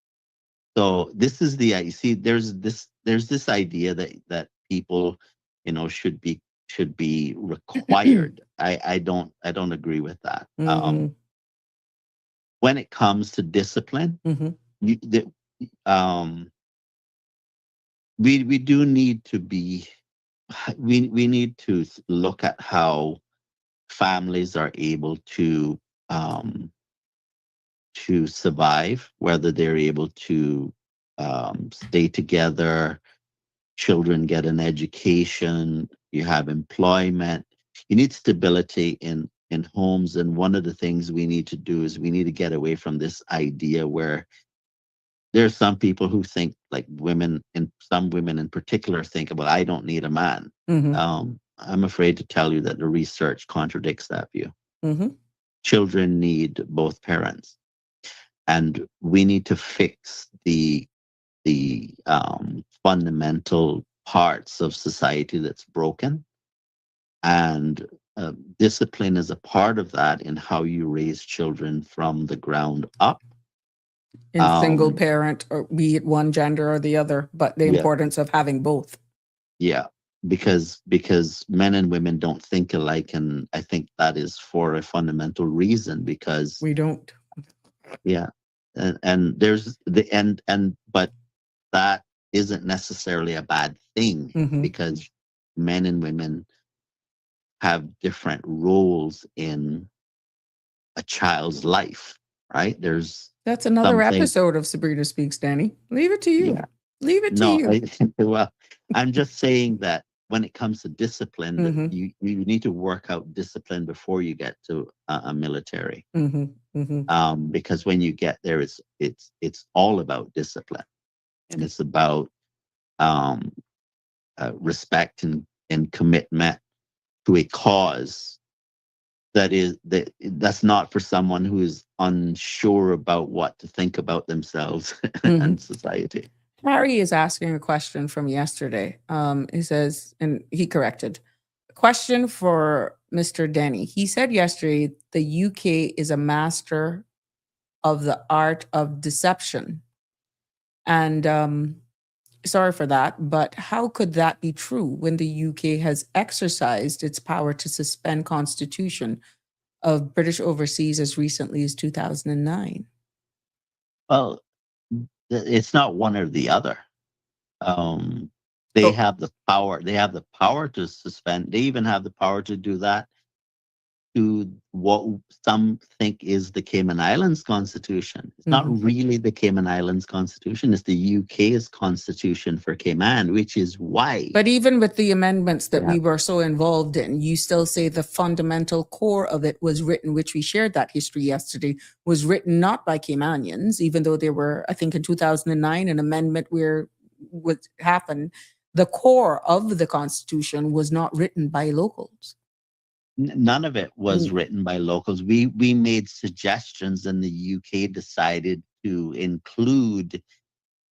Speaker 5: So this is you see, there's this idea that people, should be required. I don't agree with that. When it comes to discipline, we do need to be. We need to look at how families are able to survive, whether they're able to stay together, children get an education, you have employment. You need stability in homes. And one of the things we need to do is we need to get away from this idea where there's some people who think, like some women in particular think, well, I don't need a man. I'm afraid to tell you that the research contradicts that view. Children need both parents. And we need to fix the fundamental parts of society that's broken. And discipline is a part of that in how you raise children from the ground up.
Speaker 4: In single
Speaker 5: Um,
Speaker 4: parent, or be it one gender or the other, but the
Speaker 5: Yeah.
Speaker 4: importance of having both.
Speaker 5: Yeah, because men and women don't think alike, and I think that is for a fundamental reason. Because
Speaker 4: We don't.
Speaker 5: yeah, and there's the and but that isn't necessarily a bad thing,
Speaker 4: Mhm.
Speaker 5: because men and women have different roles in a child's life, right? There's
Speaker 4: That's another
Speaker 5: something.
Speaker 4: episode of Sabrina Speaks, Danny. Leave it to you.
Speaker 5: Yeah.
Speaker 4: Leave it to
Speaker 5: No,
Speaker 4: you.
Speaker 5: well, I'm just saying that when it comes to discipline, that
Speaker 4: Mhm.
Speaker 5: you need to work out discipline before you get to a military.
Speaker 4: Mhm. Mhm.
Speaker 5: Because when you get there, it's all about discipline, and it's about um, respect and commitment to a cause that's not for someone who is unsure about what to think about themselves and society.
Speaker 4: Harry is asking a question from yesterday. He says, and he corrected, question for Mr. Denny. He said yesterday the UK is a master of the art of deception. And sorry for that, but how could that be true when the UK has exercised its power to suspend constitution of British overseas as recently as 2009?
Speaker 5: Well, it's not one or the other. They
Speaker 4: So,
Speaker 5: have the power. They have the power to suspend. They even have the power to do that to what some think is the Cayman Islands Constitution. It's not really the Cayman Islands Constitution. It's the UK's Constitution for Cayman, which is why.
Speaker 4: but even with the amendments that
Speaker 5: Yeah.
Speaker 4: we were so involved in, you still say the fundamental core of it was written, which we shared that history yesterday, was written not by Caymanians, even though there were, I think in 2009, an amendment where what happened, the core of the Constitution was not written by locals.
Speaker 5: None of it was written by locals. We made suggestions, and the UK decided to include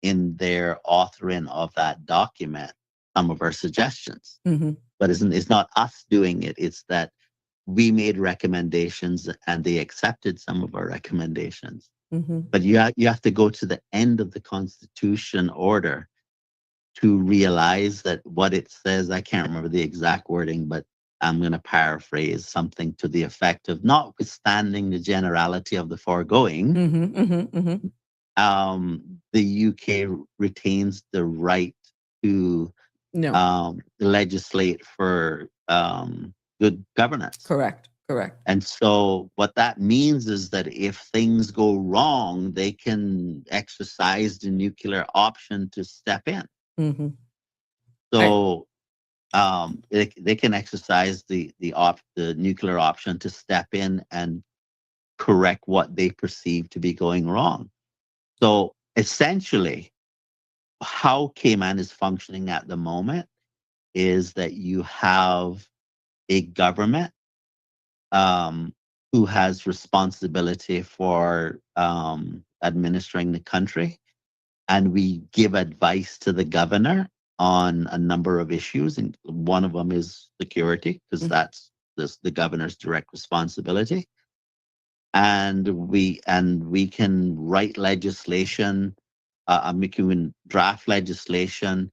Speaker 5: in their authoring of that document some of our suggestions. But it's not us doing it. It's that we made recommendations and they accepted some of our recommendations. But you have to go to the end of the Constitution order to realize that what it says, I can't remember the exact wording, but I'm going to paraphrase something to the effect of, notwithstanding the generality of the foregoing, the UK retains the right to legislate for good governance.
Speaker 4: Correct.
Speaker 5: And so what that means is that if things go wrong, they can exercise the nuclear option to step in. So they can exercise the nuclear option to step in and correct what they perceive to be going wrong. So essentially, how Cayman is functioning at the moment is that you have a government who has responsibility for administering the country, and we give advice to the governor on a number of issues, and one of them is security, because that's the governor's direct responsibility. And we can write legislation, we can draft legislation,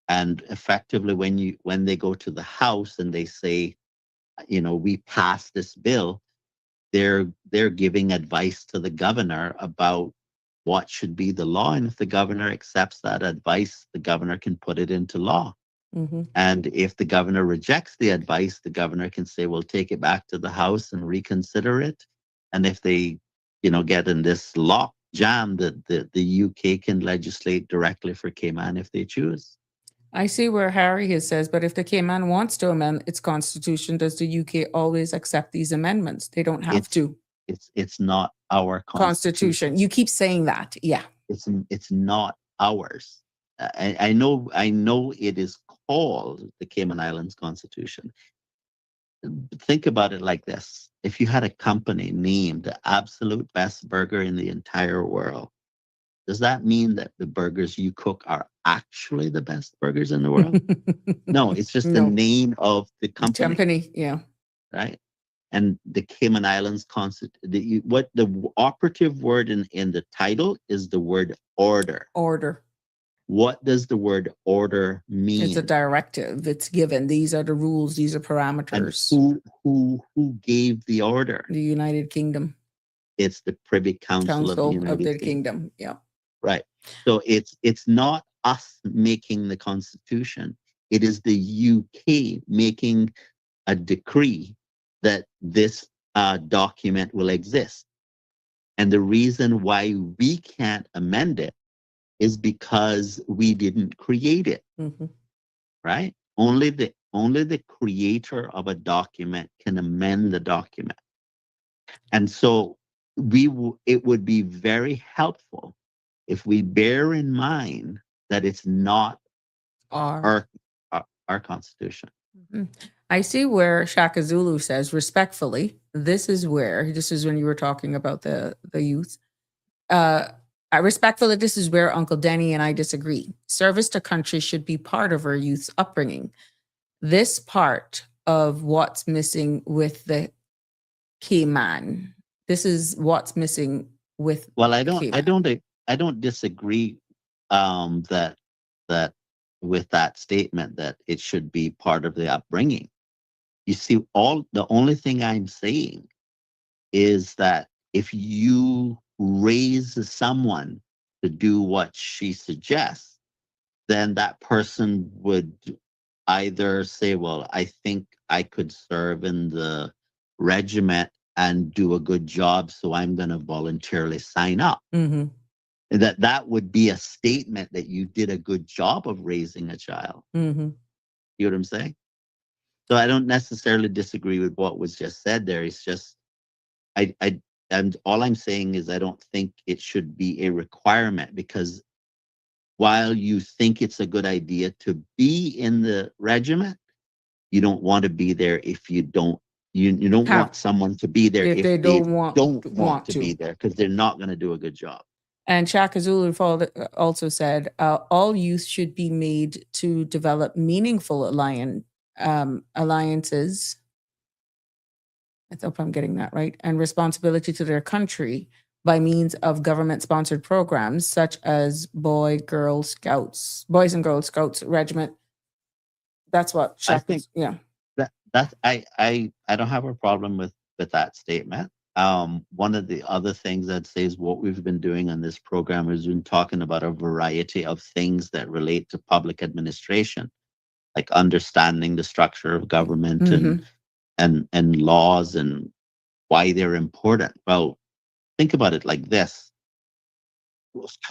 Speaker 5: and effectively when they go to the House and they say, we pass this bill, they're giving advice to the governor about what should be the law, and if the governor accepts that advice, the governor can put it into law. And if the governor rejects the advice, the governor can say, "We'll take it back to the House and reconsider it." And if they, get in this lock jam, that the UK can legislate directly for Cayman if they choose.
Speaker 4: I see where Harry says, but if the Cayman wants to amend its constitution, does the UK always accept these amendments? They don't have to.
Speaker 5: It's not our
Speaker 4: Constitution. You keep saying that. Yeah.
Speaker 5: It's not ours. I know it is called the Cayman Islands Constitution. Think about it like this. If you had a company named the absolute best burger in the entire world, does that mean that the burgers you cook are actually the best burgers in the world? No, it's just the name of the company.
Speaker 4: Yeah.
Speaker 5: right? And the Cayman Islands what the operative word in the title is the word order.
Speaker 4: Order.
Speaker 5: What does the word order mean?
Speaker 4: It's a directive. It's given. These are the rules. These are
Speaker 5: And
Speaker 4: parameters.
Speaker 5: who gave the order?
Speaker 4: The United Kingdom.
Speaker 5: It's the Privy Council of the United
Speaker 4: Kingdom. Yeah.
Speaker 5: Right. So it's not us making the Constitution. It is the UK making a decree that this document will exist. And the reason why we can't amend it is because we didn't create it.
Speaker 4: Mm-hmm.
Speaker 5: Right? Only the creator of a document can amend the document. And so it would be very helpful if we bear in mind that it's not our Constitution.
Speaker 4: Mm-hmm. I see where Shaka Zulu says, respectfully, this is when you were talking about the youth. I respectfully, this is where Uncle Denny and I disagree. Service to country should be part of our youth's upbringing. This part of what's missing with the Cayman. This is what's missing with.
Speaker 5: Well, I don't disagree that with that statement that it should be part of the upbringing. You see, the only thing I'm saying is that if you raise someone to do what she suggests, then that person would either say, well, I think I could serve in the regiment and do a good job, so I'm going to voluntarily sign up.
Speaker 4: Mm-hmm.
Speaker 5: That would be a statement that you did a good job of raising a child.
Speaker 4: Mm-hmm.
Speaker 5: You know what I'm saying? So I don't necessarily disagree with what was just said there. It's just, and all I'm saying is I don't think it should be a requirement, because while you think it's a good idea to be in the regiment, you don't want to be there if you don't. You don't want someone to be there if they don't want to be there, because they're not going to do a good job.
Speaker 4: And Shaka Zulu also said, all youth should be made to develop meaningful alliances. I hope I'm getting that right. And responsibility to their country by means of government-sponsored programs such as Boys and Girls Scouts Regiment. That's what Shaka,
Speaker 5: I think.
Speaker 4: Yeah.
Speaker 5: I don't have a problem with that statement. One of the other things I'd say is what we've been doing on this program is been talking about a variety of things that relate to public administration, like understanding the structure of government and laws and why they're important. Well, think about it like this.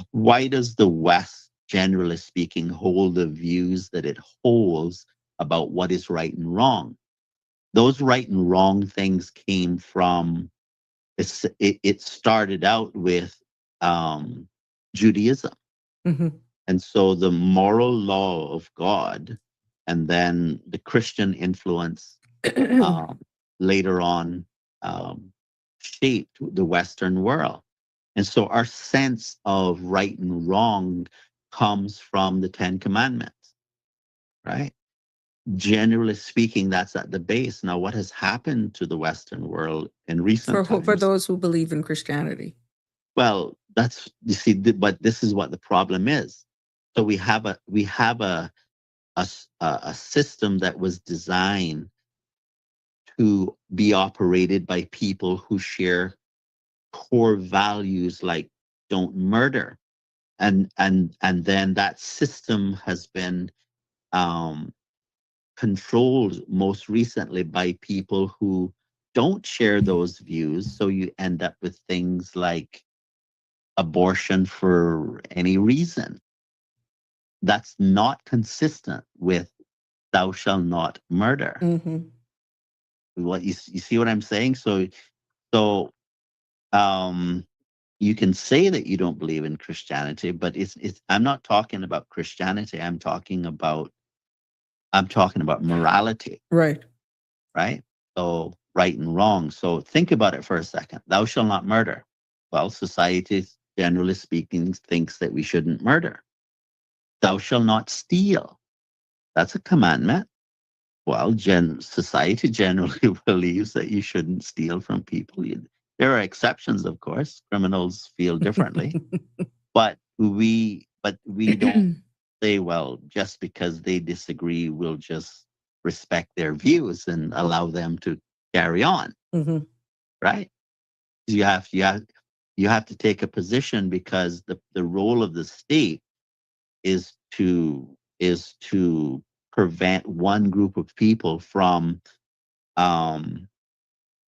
Speaker 5: Why does the West, generally speaking, hold the views that it holds about what is right and wrong? Those right and wrong things came from, it started out with Judaism.
Speaker 4: Mm-hmm.
Speaker 5: And so the moral law of God, and then the Christian influence later on shaped the Western world. And so our sense of right and wrong comes from the Ten Commandments, right? Generally speaking, that's at the base. Now, what has happened to the Western world in recent times?
Speaker 4: For those who believe in Christianity.
Speaker 5: Well, you see, but this is what the problem is. So we have a system that was designed to be operated by people who share core values like don't murder, and then that system has been controlled most recently by people who don't share those views. So you end up with things like abortion for any reason. That's not consistent with thou shalt not murder.
Speaker 4: Mm-hmm.
Speaker 5: What you see what I'm saying? So you can say that you don't believe in Christianity, but it's I'm not talking about Christianity. I'm talking about morality.
Speaker 4: Right.
Speaker 5: Right? So right and wrong. So think about it for a second. Thou shalt not murder. Well, society, generally speaking, thinks that we shouldn't murder. Thou shalt not steal. That's a commandment. Well, society generally believes that you shouldn't steal from people. There are exceptions, of course. Criminals feel differently, but we don't say, well, just because they disagree, we'll just respect their views and allow them to carry on,
Speaker 4: Mhm.
Speaker 5: right? You have to take a position, because the role of the state is to prevent one group of people from um,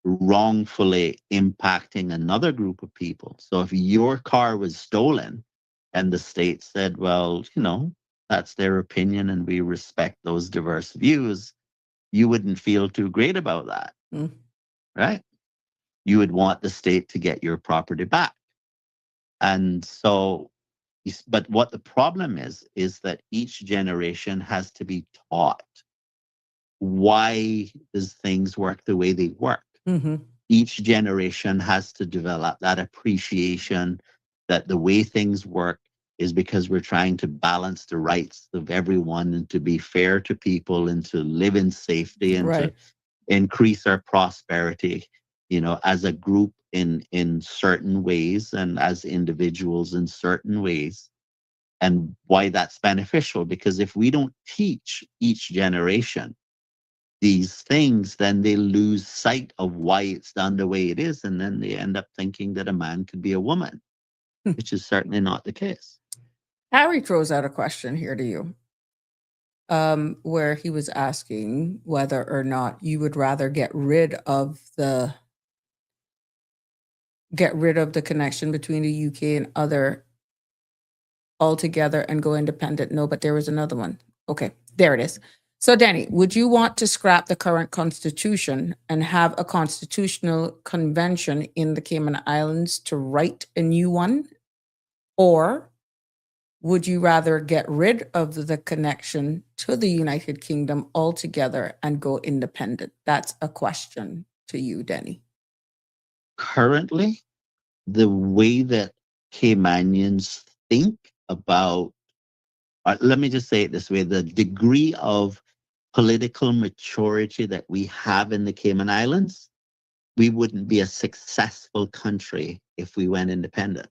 Speaker 5: wrongfully impacting another group of people. So if your car was stolen and the state said, well, that's their opinion and we respect those diverse views, you wouldn't feel too great about that,
Speaker 4: Mm.
Speaker 5: right? You would want the state to get your property back. And so, but what the problem is that each generation has to be taught why does things work the way they work.
Speaker 4: Mhm.
Speaker 5: Each generation has to develop that appreciation that the way things work is because we're trying to balance the rights of everyone and to be fair to people and to live in safety and to
Speaker 4: Right.
Speaker 5: increase our prosperity, as a group in certain ways and as individuals in certain ways. And why that's beneficial, because if we don't teach each generation these things, then they lose sight of why it's done the way it is. And then they end up thinking that a man could be a woman, which is certainly not the case.
Speaker 4: Harry throws out a question here to you, where he was asking whether or not you would rather get rid of the connection between the UK and other altogether and go independent. No, but there was another one. Okay, there it is. So, Danny, would you want to scrap the current constitution and have a constitutional convention in the Cayman Islands to write a new one? Or would you rather get rid of the connection to the United Kingdom altogether and go independent? That's a question to you, Danny.
Speaker 5: Currently, the way that Caymanians think about, let me just say it this way, the degree of political maturity that we have in the Cayman Islands, we wouldn't be a successful country if we went independent.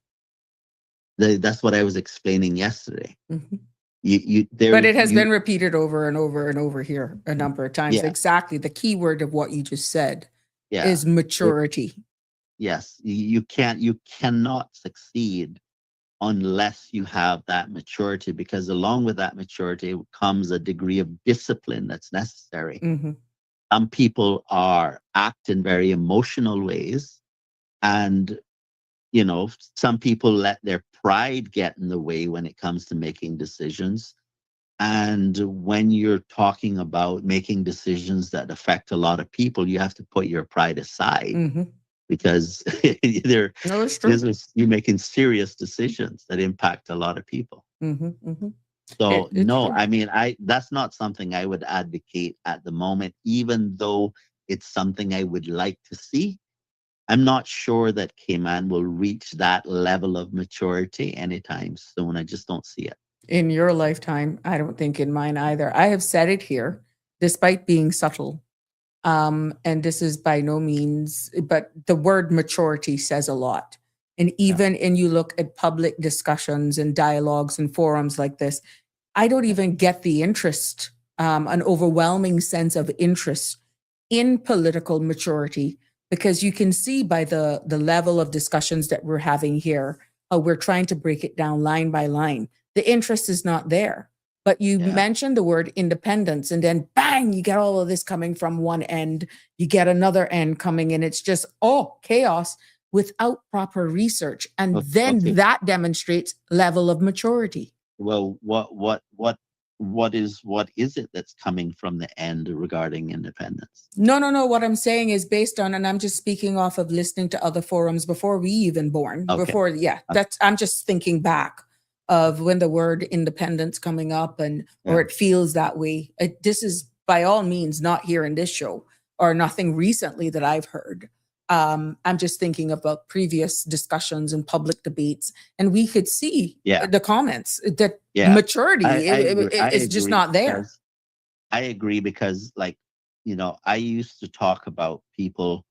Speaker 5: That's what I was explaining yesterday.
Speaker 4: Mhm.
Speaker 5: There,
Speaker 4: But it has been repeated over and over and over here a number of times.
Speaker 5: Yeah.
Speaker 4: Exactly. The key word of what you just said
Speaker 5: yeah,
Speaker 4: is maturity.
Speaker 5: yes, you cannot succeed unless you have that maturity, because along with that maturity comes a degree of discipline that's necessary.
Speaker 4: Mhm.
Speaker 5: Some people act in very emotional ways, and some people let their pride get in the way when it comes to making decisions. And when you're talking about making decisions that affect a lot of people, you have to put your pride aside,
Speaker 4: Mhm.
Speaker 5: because
Speaker 4: No, it's true.
Speaker 5: you're making serious decisions that impact a lot of people.
Speaker 4: Mhm. Mhm.
Speaker 5: So
Speaker 4: It's
Speaker 5: no,
Speaker 4: true.
Speaker 5: I mean, that's not something I would advocate at the moment, even though it's something I would like to see. I'm not sure that Cayman will reach that level of maturity anytime soon. I just don't see it.
Speaker 4: In your lifetime, I don't think in mine either. I have said it here, despite being subtle. And this is by no means, but the word maturity says a lot. And even and you look at public discussions and dialogues and forums like this, I don't even get the interest, an overwhelming sense of interest in political maturity, because you can see by the level of discussions that we're having here, how we're trying to break it down line by line. The interest is not there. But you mentioned the word independence, and then bang, you get all of this coming from one end, you get another end coming in. It's just, chaos without proper research. And then that demonstrates level of maturity.
Speaker 5: Well, what is it that's coming from the end regarding independence?
Speaker 4: No. What I'm saying is based on, and I'm just speaking off of listening to other forums before we even born. I'm just thinking back of when the word independence coming up or it feels that way. This is by all means not here in this show or nothing recently that I've heard. I'm just thinking about previous discussions and public debates, and we could see the comments that maturity is just not there.
Speaker 5: I agree because, like, I used to talk about people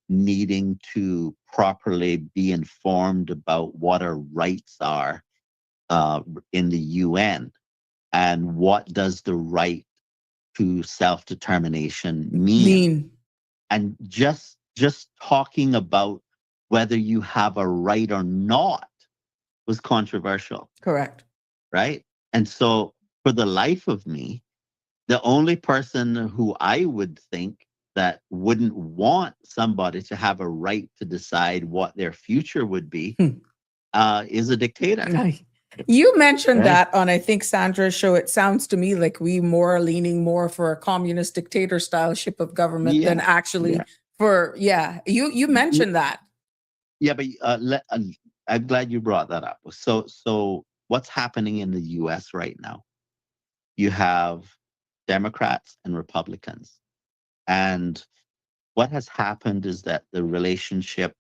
Speaker 5: needing to properly be informed about what our rights are in the UN, and what does the right to self-determination mean.
Speaker 4: Mean.
Speaker 5: And just talking about whether you have a right or not was controversial,
Speaker 4: Correct.
Speaker 5: right? And so for the life of me, the only person who I would think that wouldn't want somebody to have a right to decide what their future would be is a dictator.
Speaker 4: Right. You mentioned
Speaker 5: Right.
Speaker 4: that on, I think, Sandra's show. It sounds to me like we more leaning more for a communist dictator styleship of government than
Speaker 5: Yeah,
Speaker 4: actually
Speaker 5: yeah.
Speaker 4: for, you mentioned that.
Speaker 5: Yeah, but I'm glad you brought that up. So what's happening in the U.S. right now? You have Democrats and Republicans, and what has happened is that the relationship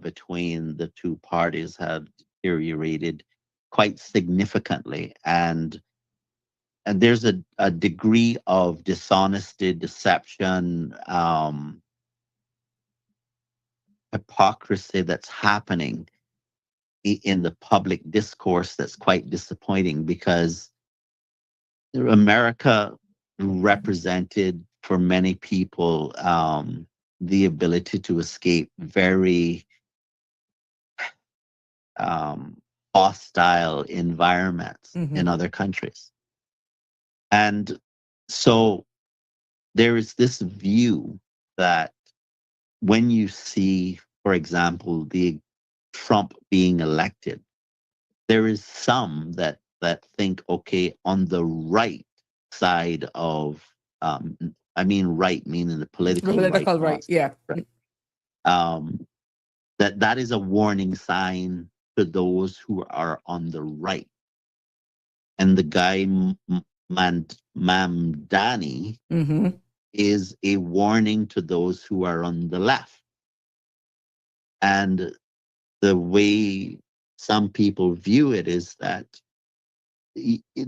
Speaker 5: between the two parties had deteriorated quite significantly, and there's a degree of dishonesty, deception, hypocrisy that's happening in the public discourse that's quite disappointing, because America represented for many people the ability to escape very hostile environments in other countries. And so there is this view that when you see, for example, the Trump being elected, there is some that think, okay, on the right side of, I mean, right meaning the political
Speaker 4: Political
Speaker 5: right,
Speaker 4: right, yeah.
Speaker 5: that is a warning sign to those who are on the right. And the guy Mamdani
Speaker 4: Mm-hmm.
Speaker 5: is a warning to those who are on the left. And the way some people view it is that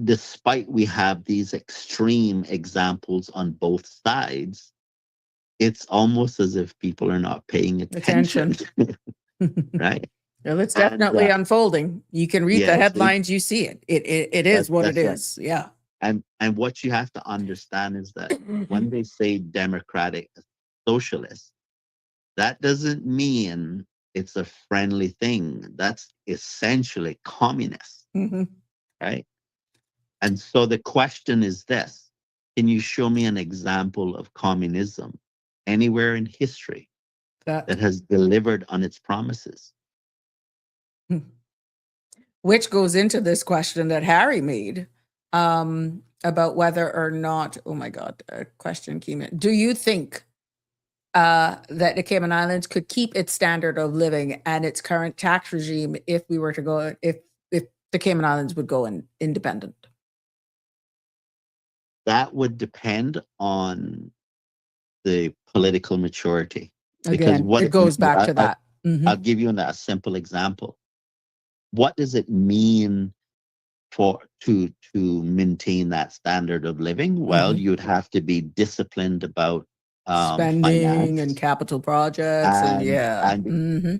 Speaker 5: despite we have these extreme examples on both sides, it's almost as if people are not paying attention. Right?
Speaker 4: Well, it's definitely unfolding. You can read the
Speaker 5: yes,
Speaker 4: headlines, you see it. It is what it
Speaker 5: that's right.
Speaker 4: is. Yeah.
Speaker 5: And what you have to understand is that when they say democratic socialist, that doesn't mean it's a friendly thing. That's essentially communist,
Speaker 4: Mhm.
Speaker 5: right? And so the question is this: can you show me an example of communism anywhere in history that has delivered on its promises?
Speaker 4: Which goes into this question that Harry made about whether or not, oh my God, a question came in. Do you think that the Cayman Islands could keep its standard of living and its current tax regime if we were to go, if the Cayman Islands would go independent?
Speaker 5: That would depend on the political maturity.
Speaker 4: Again, it goes back to that.
Speaker 5: I'll give you a simple example. What does it mean to maintain that standard of living? Well, you'd have to be disciplined about
Speaker 4: spending
Speaker 5: finance
Speaker 4: and capital projects,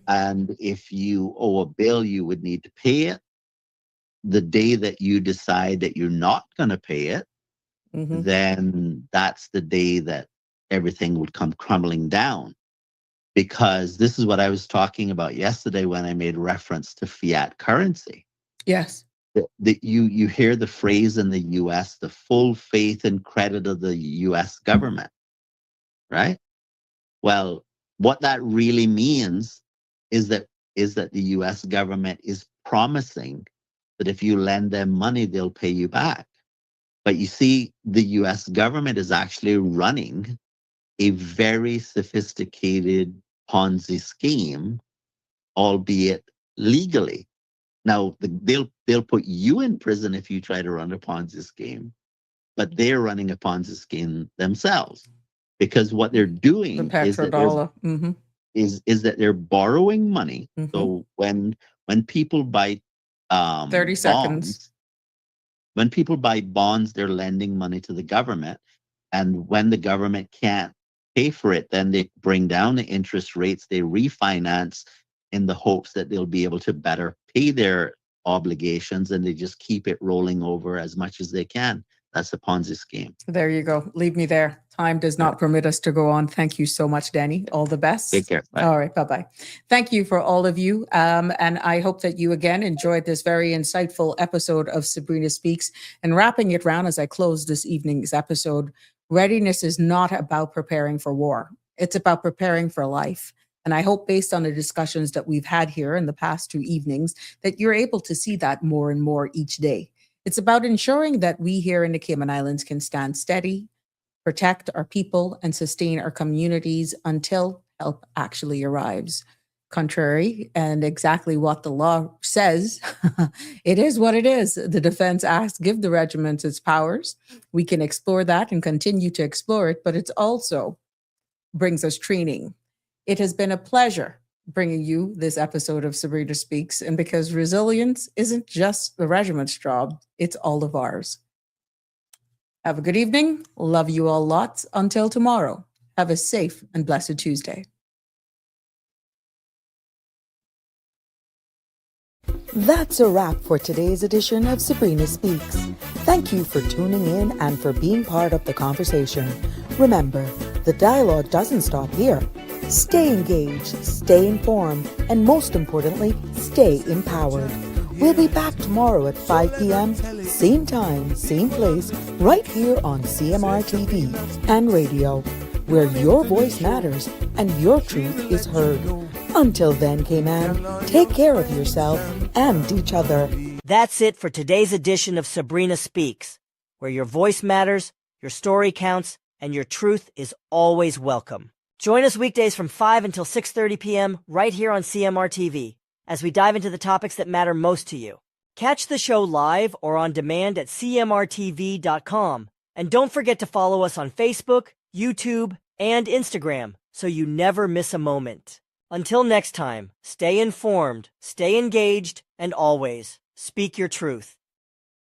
Speaker 5: and if you owe a bill, you would need to pay it. The day that you decide that you're not going to pay it, then that's the day that everything would come crumbling down. Because this is what I was talking about yesterday when I made reference to fiat currency.
Speaker 4: Yes.
Speaker 5: You hear the phrase in the US, the full faith and credit of the US government, right? Well, what that really means is that the US government is promising that if you lend them money, they'll pay you back. But you see, the US government is actually running a very sophisticated Ponzi scheme, albeit legally. Now, they'll put you in prison if you try to run a Ponzi scheme, but they're running a Ponzi scheme themselves, because what they're doing is that they're borrowing money. So when people buy
Speaker 4: 30 seconds.
Speaker 5: bonds, when people buy bonds, they're lending money to the government, And when the government can't pay for it, then they bring down the interest rates, they refinance in the hopes that they'll be able to better pay their obligations, and they just keep it rolling over as much as they can. That's a Ponzi scheme.
Speaker 4: There you go. Leave me there. Time does not permit us to go on. Thank you so much, Danny. All the best.
Speaker 5: Take care. Bye.
Speaker 4: All right. Bye-bye. Thank you for all of you. And I hope that you again enjoyed this very insightful episode of Sabrina Speaks. And wrapping it round as I close this evening's episode, readiness is not about preparing for war. It's about preparing for life. And I hope, based on the discussions that we've had here in the past 2 evenings, that you're able to see that more and more each day. It's about ensuring that we here in the Cayman Islands can stand steady, protect our people, and sustain our communities until help actually arrives. Contrary and exactly what the law says, it is what it is. The Defense Act gives the regiment its powers. We can explore that and continue to explore it, but it also brings us training. It has been a pleasure bringing you this episode of Sabrina Speaks, and because resilience isn't just the regiment's job, it's all of ours. Have a good evening. Love you all lots. Until tomorrow, have a safe and blessed Tuesday.
Speaker 2: That's a wrap for today's edition of Sabrina Speaks. Thank you for tuning in and for being part of the conversation. Remember, the dialogue doesn't stop here. Stay engaged, stay informed, and most importantly, stay empowered. We'll be back tomorrow at 5 p.m., same time, same place, right here on CMR TV and radio, where your voice matters and your truth is heard. Until then, Cayman, take care of yourself and each other.
Speaker 6: That's it for today's edition of Sabrina Speaks, where your voice matters, your story counts, and your truth is always welcome. Join us weekdays from 5 until 6:30 p.m. right here on CMR TV as we dive into the topics that matter most to you. Catch the show live or on demand at cmrtv.com. And don't forget to follow us on Facebook, YouTube, and Instagram so you never miss a moment. Until next time, stay informed, stay engaged, and always speak your truth.